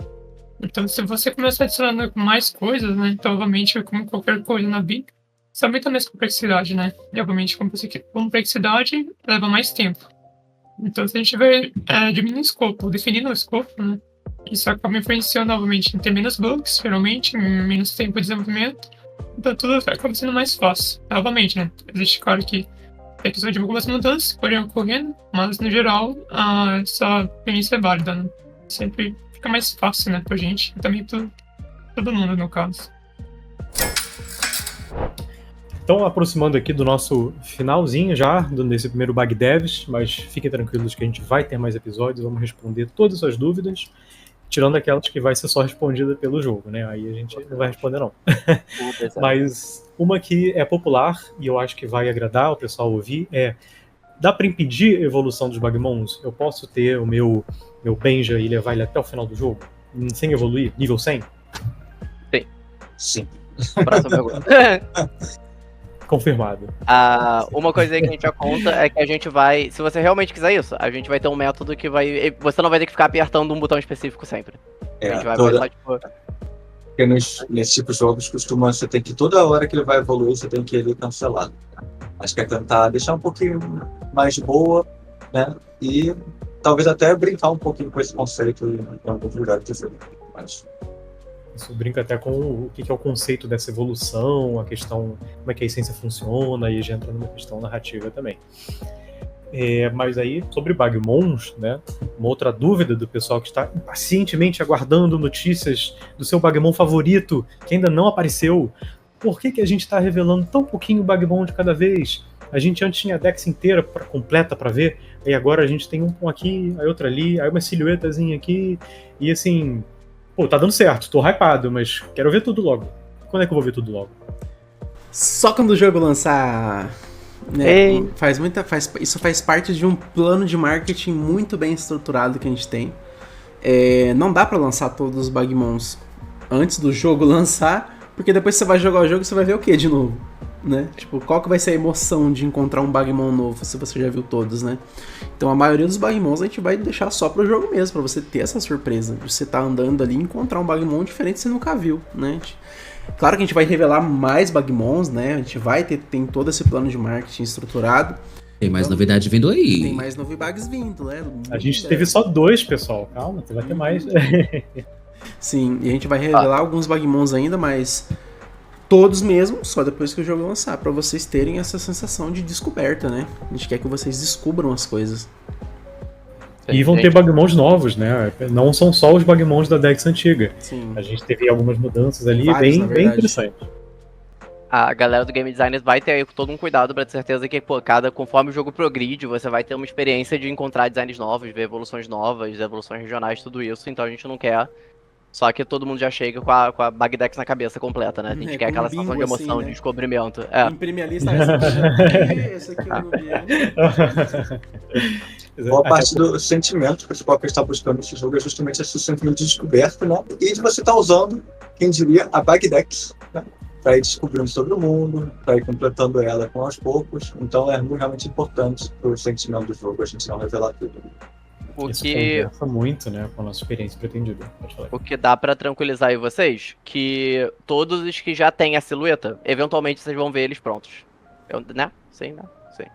Então, se você começar adicionando mais coisas, né, então, obviamente, como qualquer coisa na vida, você aumenta mais complexidade, né, e, obviamente, complexidade leva mais tempo. Então, se a gente vai diminuir o escopo, definindo o escopo, né, isso acaba influenciando, obviamente, em ter menos bugs, geralmente, menos tempo de desenvolvimento, então tudo acaba sendo mais fácil. Novamente, né, existe, claro, que episódio de algumas mudanças que podem ocorrendo, mas, no geral, essa premissa é válida, né, sempre fica mais fácil, né, pra gente, e também pra todo mundo, no caso. Então, aproximando aqui do nosso finalzinho já, desse primeiro Bug Devs, mas fiquem tranquilos que a gente vai ter mais episódios, vamos responder todas as suas dúvidas, tirando aquelas que vai ser só respondida pelo jogo, né? Aí a gente não vai responder não. Mas uma que é popular, e eu acho que vai agradar o pessoal ouvir, dá para impedir a evolução dos Bagmons? Eu posso ter o meu Benja e levar ele até o final do jogo, sem evoluir, nível 100? Sim. Próxima pergunta. Confirmado. Uma coisa aí que a gente já conta é que a gente vai, se você realmente quiser isso, a gente vai ter um método que você não vai ter que ficar apertando um botão específico sempre. A gente vai só, tipo... Porque nesse tipo de jogos você tem que, toda hora que ele vai evoluir, você tem que ele cancelar. Acho que é tentar deixar um pouquinho mais boa, né? E talvez até brincar um pouquinho com esse conceito em alguns lugares. Mas... Isso brinca até com o que é o conceito dessa evolução, a questão, como é que a essência funciona, e já entra numa questão narrativa também. Mas aí, sobre Bagmons, né, uma outra dúvida do pessoal que está impacientemente aguardando notícias do seu Bagmon favorito, que ainda não apareceu. Por que a gente está revelando tão pouquinho Bagmon de cada vez? A gente antes tinha a Dex inteira completa para ver, e agora a gente tem um aqui, aí outro ali, aí uma silhuetazinha aqui, e assim... Pô, tá dando certo, tô hypado, mas quero ver tudo logo. Quando é que eu vou ver tudo logo? Só quando o jogo lançar... Né, isso faz parte de um plano de marketing muito bem estruturado que a gente tem. Não dá pra lançar todos os Bagmons antes do jogo lançar, porque depois você vai jogar o jogo e você vai ver o que de novo? Né? Tipo, qual que vai ser a emoção de encontrar um Bagmon novo se você já viu todos, né? Então a maioria dos Bagmons a gente vai deixar só pro jogo mesmo, pra você ter essa surpresa de você tá andando ali e encontrar um Bagmon diferente que você nunca viu, né? Claro que a gente vai revelar mais Bagmons, né? A gente tem todo esse plano de marketing estruturado. Tem mais novidade vindo aí. Tem mais novidades vindo, né? A gente teve só 2, pessoal. Calma, vai ter mais. Sim, e a gente vai revelar alguns Bagmons ainda, mas... todos mesmo, só depois que o jogo lançar, pra vocês terem essa sensação de descoberta, né? A gente quer que vocês descubram as coisas. E vão ter Bagmons novos, né? Não são só os Bagmons da Dex antiga. Sim. A gente teve algumas mudanças ali, Vários, bem interessantes. A galera do Game Designers vai ter aí todo um cuidado pra ter certeza que, conforme o jogo progride, você vai ter uma experiência de encontrar designs novos, ver evoluções novas, evoluções regionais, tudo isso. Então a gente não quer Só que todo mundo já chega com a Bagdex na cabeça completa, né? A gente quer com aquela um bingo, sensação de emoção, assim, né? de descobrimento. É. Imprime a lista, esse aqui eu não vi. Boa parte do sentimento principal que a gente está buscando nesse jogo é justamente esse sentimento de descoberta, né? E de você estar usando, quem diria, a Bagdex, né? Para ir descobrindo sobre o mundo, para ir completando ela com aos poucos. Então é realmente importante para o sentimento do jogo, a gente não revelar tudo. Isso que conversa muito, né, com a nossa experiência pretendida. Pode falar. O que dá pra tranquilizar aí vocês, que todos os que já têm a silhueta, eventualmente vocês vão ver eles prontos. Né? Sim, né? Sim.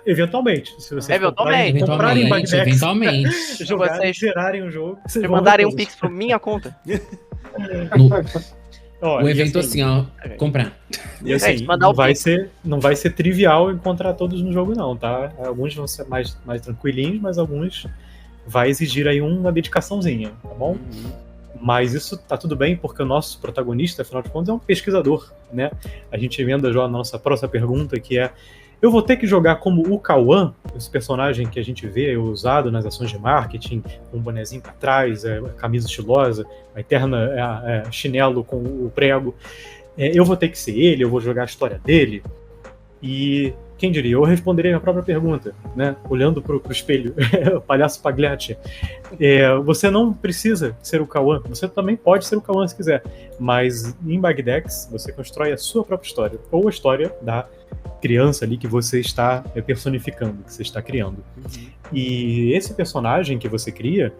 Eventualmente. Se vocês Eventualmente. comprarem Bagdex, Eventualmente. jogarem, vocês zerarem o jogo, vocês Se vão mandarem ver um todos. pix pra minha conta. Ó, O e evento assim, ó, comprar. E assim, mandar o não vai ser trivial encontrar todos no jogo, não, tá? Alguns vão ser mais tranquilinhos, mas alguns vai exigir aí uma dedicaçãozinha, tá bom? Mas isso tá tudo bem, porque o nosso protagonista, afinal de contas, é um pesquisador, né? A gente emenda já na nossa próxima pergunta, que é: eu vou ter que jogar como o Kawan, esse personagem que a gente vê usado nas ações de marketing, com um bonezinho pra trás, camisa estilosa, a eterna chinelo com o prego. Eu vou ter que ser ele, eu vou jogar a história dele. E quem diria? Eu responderei a minha própria pergunta, né? Olhando pro espelho, o palhaço Pagliatti. Você não precisa ser o Kawan, você também pode ser o Kawan se quiser, mas em Bagdex você constrói a sua própria história, ou a história da criança ali que você está personificando, que você está criando. E esse personagem que você cria,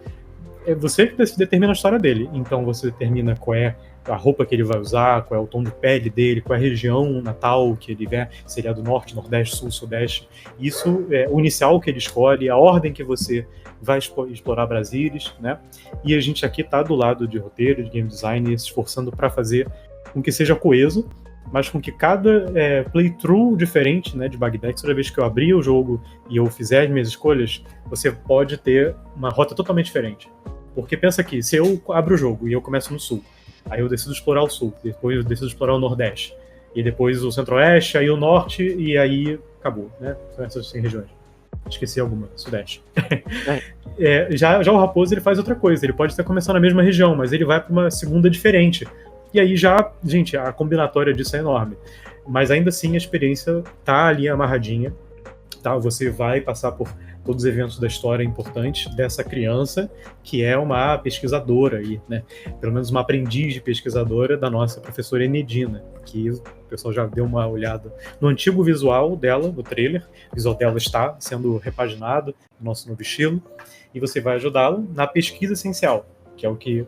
é você que determina a história dele. Então você determina qual é a roupa que ele vai usar, qual é o tom de pele dele, qual é a região natal que ele vem, se ele é do norte, nordeste, sul, sudeste. Isso é o inicial que ele escolhe, a ordem que você vai explorar Brasília, né? E a gente aqui tá do lado de roteiro, de game design, se esforçando para fazer com que seja coeso, mas com que cada playthrough diferente, né, de Bagdex, toda vez que eu abrir o jogo e eu fizer as minhas escolhas, você pode ter uma rota totalmente diferente. Porque pensa aqui, se eu abro o jogo e eu começo no sul, aí eu decido explorar o sul, depois eu decido explorar o nordeste, e depois o centro-oeste, aí o norte, e aí acabou, né? São essas 100 regiões. Esqueci alguma, sudeste. Já o Raposo, ele faz outra coisa, ele pode até começar na mesma região, mas ele vai para uma segunda diferente. E aí já, gente, a combinatória disso é enorme. Mas ainda assim a experiência tá ali amarradinha, tá? Você vai passar por todos os eventos da história importantes dessa criança, que é uma pesquisadora aí, né? Pelo menos uma aprendiz de pesquisadora da nossa professora Enedina, que o pessoal já deu uma olhada no antigo visual dela, no trailer. O visual dela está sendo repaginado no nosso novo estilo, e você vai ajudá-la na pesquisa essencial, que é o que o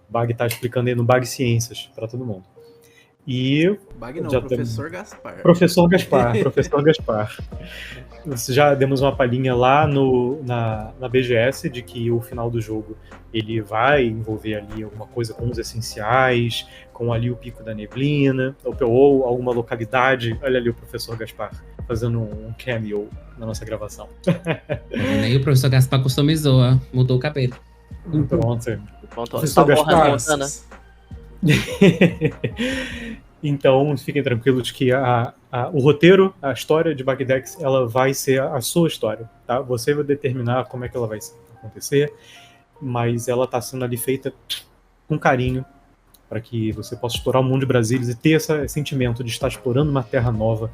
Bag está explicando aí no Bag Ciências para todo mundo. E Bag não, já Professor Gaspar. Professor Gaspar. Já demos uma palhinha lá na BGS de que o final do jogo ele vai envolver ali alguma coisa com os essenciais, com ali o Pico da Neblina, ou alguma localidade. Olha ali o Professor Gaspar fazendo um cameo na nossa gravação. Nem o professor Gaspar customizou, ó, mudou o cabelo. Pronto. Professor Gaspar. Então, fiquem tranquilos que o roteiro, a história de Bagdex, ela vai ser a sua história, tá? Você vai determinar como é que ela vai acontecer, mas ela está sendo ali feita com carinho para que você possa explorar o mundo de Brasília e ter esse sentimento de estar explorando uma terra nova,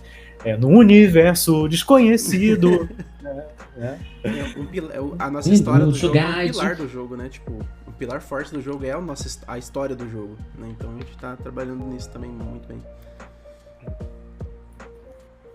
num universo desconhecido. A nossa história do jogo é o pilar do jogo, né? Tipo, o pilar forte do jogo é a história do jogo, né? Então a gente tá trabalhando nisso também muito bem.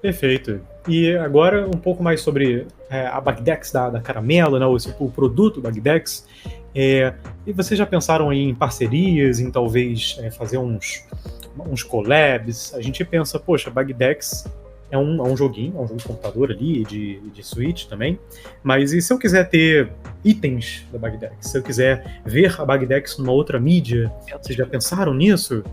Perfeito. E agora um pouco mais sobre a Bagdex da Caramelo, né? O produto Bagdex. E vocês já pensaram em parcerias, em talvez fazer uns collabs? A gente pensa, poxa, Bagdex é um joguinho, é um jogo de computador ali, de Switch também, mas e se eu quiser ter itens da Bagdex? Se eu quiser ver a Bagdex numa outra mídia? Vocês já pensaram nisso?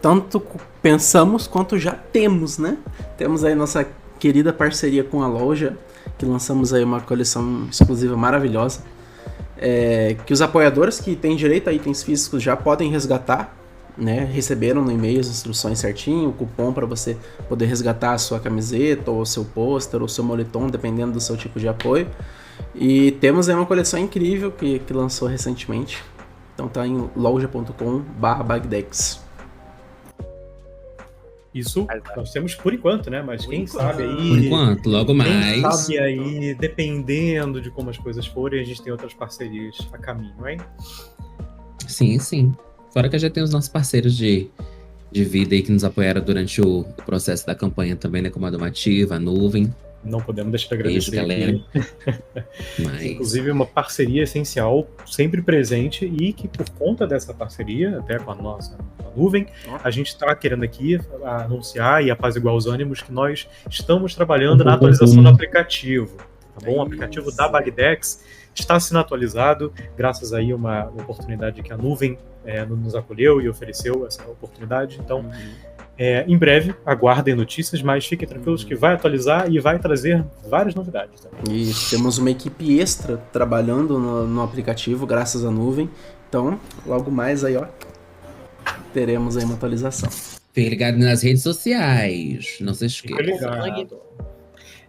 Tanto pensamos quanto já temos, né? Temos aí nossa querida parceria com a loja, que lançamos aí uma coleção exclusiva maravilhosa, que os apoiadores que têm direito a itens físicos já podem resgatar, né, receberam no e-mail as instruções certinho, o cupom para você poder resgatar a sua camiseta, ou o seu pôster, ou o seu moletom, dependendo do seu tipo de apoio. E temos aí uma coleção incrível que lançou recentemente. Então tá em loja.com/bagdex. Isso nós temos por enquanto, né? Mas quem sabe aí... Por enquanto, logo Quem mais. sabe aí, dependendo de como as coisas forem, a gente tem outras parcerias a caminho, hein? Sim, sim. Fora que já tem os nossos parceiros de vida aí que nos apoiaram durante o processo da campanha também, né? Como a Domativa, a Nuvem. Não podemos deixar de agradecer. Beijo, galera. Mas... Inclusive, uma parceria essencial, sempre presente, e que por conta dessa parceria, até com a nossa Nuvem, a gente está querendo aqui anunciar e apaziguar os ânimos que nós estamos trabalhando na atualização do aplicativo. Tá bom? O aplicativo da Bagdex está sendo atualizado, graças aí a uma oportunidade que a Nuvem nos acolheu e ofereceu essa oportunidade. Então, em breve, aguardem notícias, mas fiquem tranquilos que vai atualizar e vai trazer várias novidades. Tá? E temos uma equipe extra trabalhando no aplicativo, graças à Nuvem. Então, logo mais aí, ó, teremos aí uma atualização. Fique ligado nas redes sociais, não se Fica esqueça. ligado.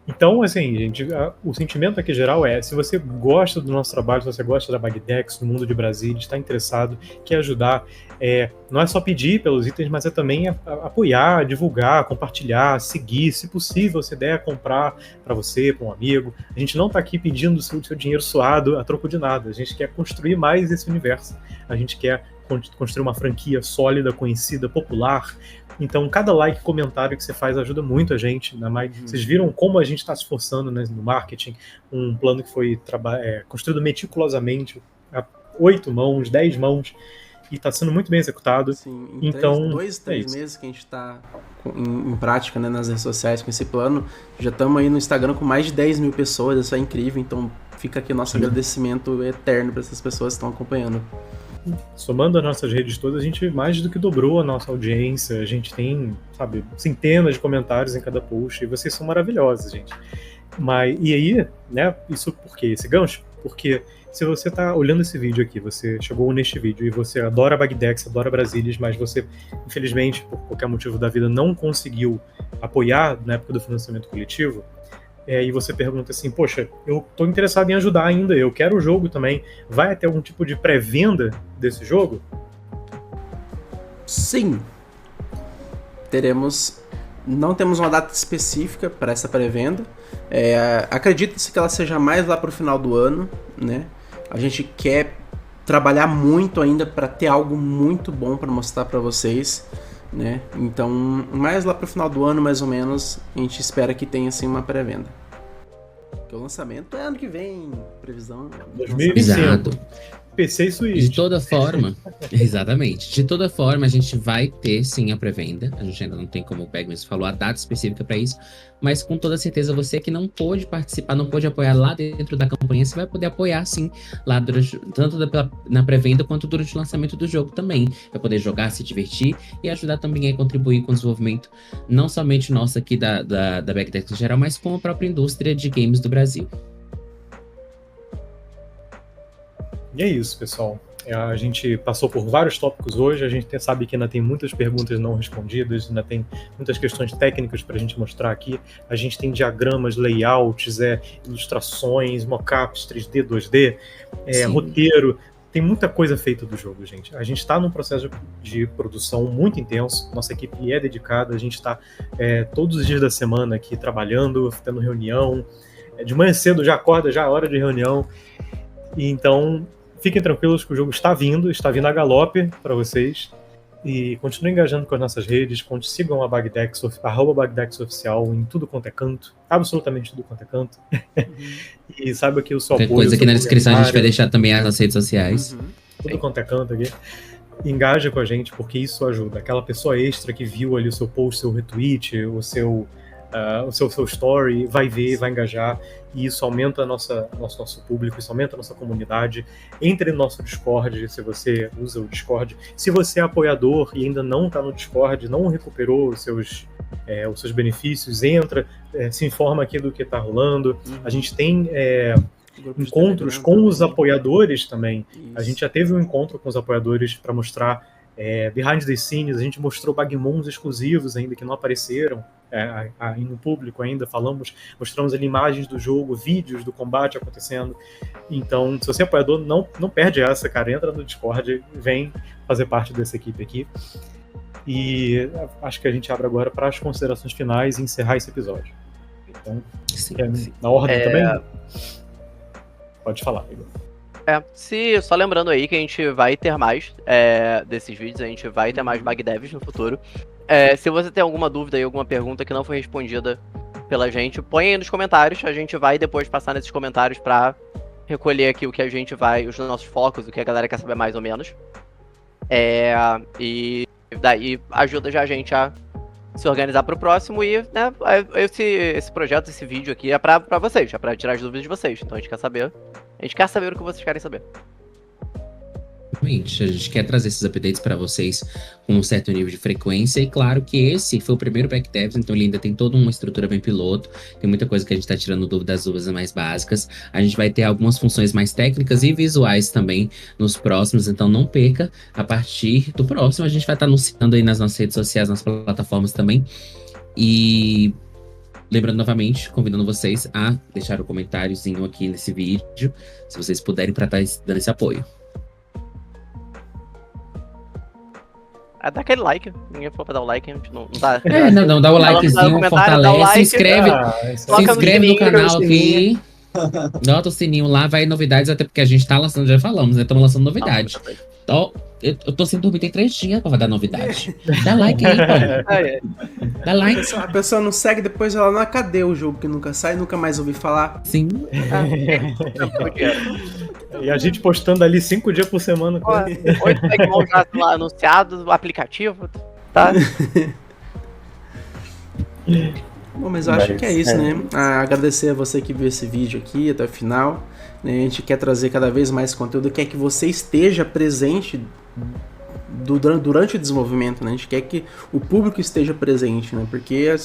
Então, assim, gente, o sentimento aqui geral é, se você gosta do nosso trabalho, se você gosta da Bagdex, do mundo de Brasília, está interessado, quer ajudar, não é só pedir pelos itens, mas é também apoiar, divulgar, compartilhar, seguir, se possível, se der, comprar para você, para um amigo. A gente não está aqui pedindo o seu dinheiro suado a troco de nada, a gente quer construir mais esse universo, a gente quer construir uma franquia sólida, conhecida, popular. Então, cada like, comentário que você faz ajuda muito a gente. Vocês viram como a gente está se esforçando, né, no marketing, um plano que foi construído meticulosamente, a 8 mãos, 10 mãos, e está sendo muito bem executado. Sim, então, 3 meses que a gente está em prática, né, nas redes sociais com esse plano, já estamos aí no Instagram com mais de 10 mil pessoas, isso é incrível, então fica aqui nosso agradecimento eterno para essas pessoas que estão acompanhando. Somando as nossas redes todas, a gente mais do que dobrou a nossa audiência, a gente tem, sabe, centenas de comentários em cada post, e vocês são maravilhosos, gente. E aí, né, isso por quê? Esse gancho? Porque se você tá olhando esse vídeo aqui, você chegou neste vídeo e você adora Bagdex, adora Brasilis, mas você, infelizmente, por qualquer motivo da vida, não conseguiu apoiar na época do financiamento coletivo, e você pergunta assim, poxa, eu tô interessado em ajudar ainda, eu quero o jogo também, vai ter algum tipo de pré-venda desse jogo? Sim. Não temos uma data específica para essa pré-venda. Acredita-se que ela seja mais lá para o final do ano, né? A gente quer trabalhar muito ainda para ter algo muito bom para mostrar para vocês, né? Então, mais lá para o final do ano, mais ou menos, a gente espera que tenha assim uma pré-venda. Porque o lançamento é ano que vem, previsão. 2025. Exato. PC e Switch. De toda forma, exatamente. De toda forma, a gente vai ter sim a pré-venda. A gente ainda não tem, como o Pegmas falou, a data específica para isso. Mas com toda certeza, você que não pôde participar, não pôde apoiar lá dentro da campanha, você vai poder apoiar sim, lá durante, tanto na pré-venda quanto durante o lançamento do jogo também. Vai poder jogar, se divertir e ajudar também a contribuir com o desenvolvimento, não somente nosso aqui da Bagdex em geral, mas com a própria indústria de games do Brasil. E é isso, pessoal. A gente passou por vários tópicos hoje, a gente sabe que ainda tem muitas perguntas não respondidas, ainda tem muitas questões técnicas para a gente mostrar aqui. A gente tem layouts, ilustrações, mockups 3D, 2D, roteiro. Tem muita coisa feita do jogo, gente. A gente está num processo de produção muito intenso, nossa equipe é dedicada, a gente está todos os dias da semana aqui trabalhando, tendo reunião. De manhã cedo já acorda, já é hora de reunião. E então, fiquem tranquilos que o jogo está vindo a galope para vocês. E continuem engajando com as nossas redes, sigam a Bagdex, @Bagdex Oficial em tudo quanto é canto, absolutamente tudo quanto é canto. E saiba que o seu apoio... coisa aqui na descrição a gente vai deixar também as redes sociais. Tudo quanto é canto aqui. Engaja com a gente, porque isso ajuda. Aquela pessoa extra que viu ali o seu post, seu retweet, o seu story, vai ver, vai engajar, e isso aumenta nosso público, isso aumenta a nossa comunidade. Entre no nosso Discord, se você usa o Discord. Se você é apoiador e ainda não está no Discord, não recuperou os seus benefícios, entra, se informa aqui do que está rolando. A gente tem encontros com os apoiadores também. Isso. A gente já teve um encontro com os apoiadores para mostrar behind the scenes, a gente mostrou Bagmons exclusivos ainda que não apareceram no público ainda, mostramos ali imagens do jogo, vídeos do combate acontecendo. Então, se você é apoiador, não perde essa, cara, entra no Discord, vem fazer parte dessa equipe aqui. E acho que a gente abre agora para as considerações finais e encerrar esse episódio. Então, Sim. na ordem também? Pode falar, Igor. Só lembrando aí que a gente vai ter mais desses vídeos, a gente vai ter mais Bag Devs no futuro. Se você tem alguma dúvida e alguma pergunta que não foi respondida pela gente, põe aí nos comentários, a gente vai depois passar nesses comentários pra recolher aqui o que a gente vai, os nossos focos, o que a galera quer saber mais ou menos. E daí ajuda já a gente a se organizar pro próximo e, né, esse projeto, esse vídeo aqui é pra vocês, é pra tirar as dúvidas de vocês. Então a gente quer saber o que vocês querem saber. Realmente, a gente quer trazer esses updates para vocês com um certo nível de frequência, e claro que esse foi o primeiro Back Devs, então ele ainda tem toda uma estrutura bem piloto, tem muita coisa que a gente tá tirando dúvidas mais básicas. A gente vai ter algumas funções mais técnicas e visuais também nos próximos, então não perca. A partir do próximo a gente vai estar anunciando aí nas nossas redes sociais, nas plataformas também. E lembrando novamente, convidando vocês a deixar o comentáriozinho aqui nesse vídeo, se vocês puderem, para estar dando esse apoio. Dá aquele like, ninguém falou pra dar o like, a gente não dá. Não, dá o likezinho, fortalece, se inscreve, se inscreve no canal aqui, nota o sininho lá, vai novidades, até porque a gente tá lançando, já falamos, né, estamos lançando novidade. Então, eu tô sem dormir tem 3 dias pra dar novidade. Dá like aí, pô. Dá like. A pessoa não segue, depois ela não, cadê o jogo que nunca sai, nunca mais ouvi falar. Sim. E a gente postando ali 5 dias por semana. 8 Bagmons já lá anunciados, o aplicativo, tá? Bom, mas eu acho que é isso, né? Agradecer a você que viu esse vídeo aqui até o final. A gente quer trazer cada vez mais conteúdo, quer que você esteja presente durante o desenvolvimento, né? A gente quer que o público esteja presente, né? Porque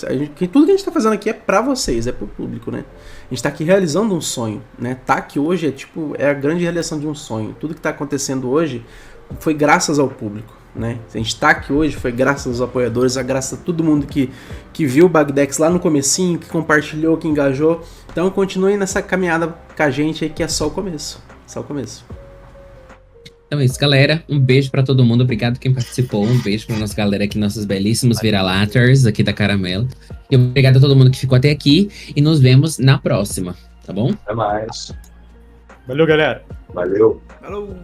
tudo que a gente está fazendo aqui é para vocês, é para o público, né? A gente está aqui realizando um sonho, né? Tá aqui hoje é a grande realização de um sonho. Tudo que está acontecendo hoje foi graças ao público, né? A gente está aqui hoje foi graças aos apoiadores, graças a todo mundo que viu o Bagdex lá no comecinho, que compartilhou, que engajou. Então continue nessa caminhada com a gente aí, que é só o começo. Só o começo. Então é isso, galera. Um beijo pra todo mundo. Obrigado quem participou. Um beijo pra nossa galera aqui, nossos belíssimos vira-laters aqui da Caramelo. E obrigado a todo mundo que ficou até aqui. E nos vemos na próxima, tá bom? Até mais. Valeu, galera. Valeu. Falou!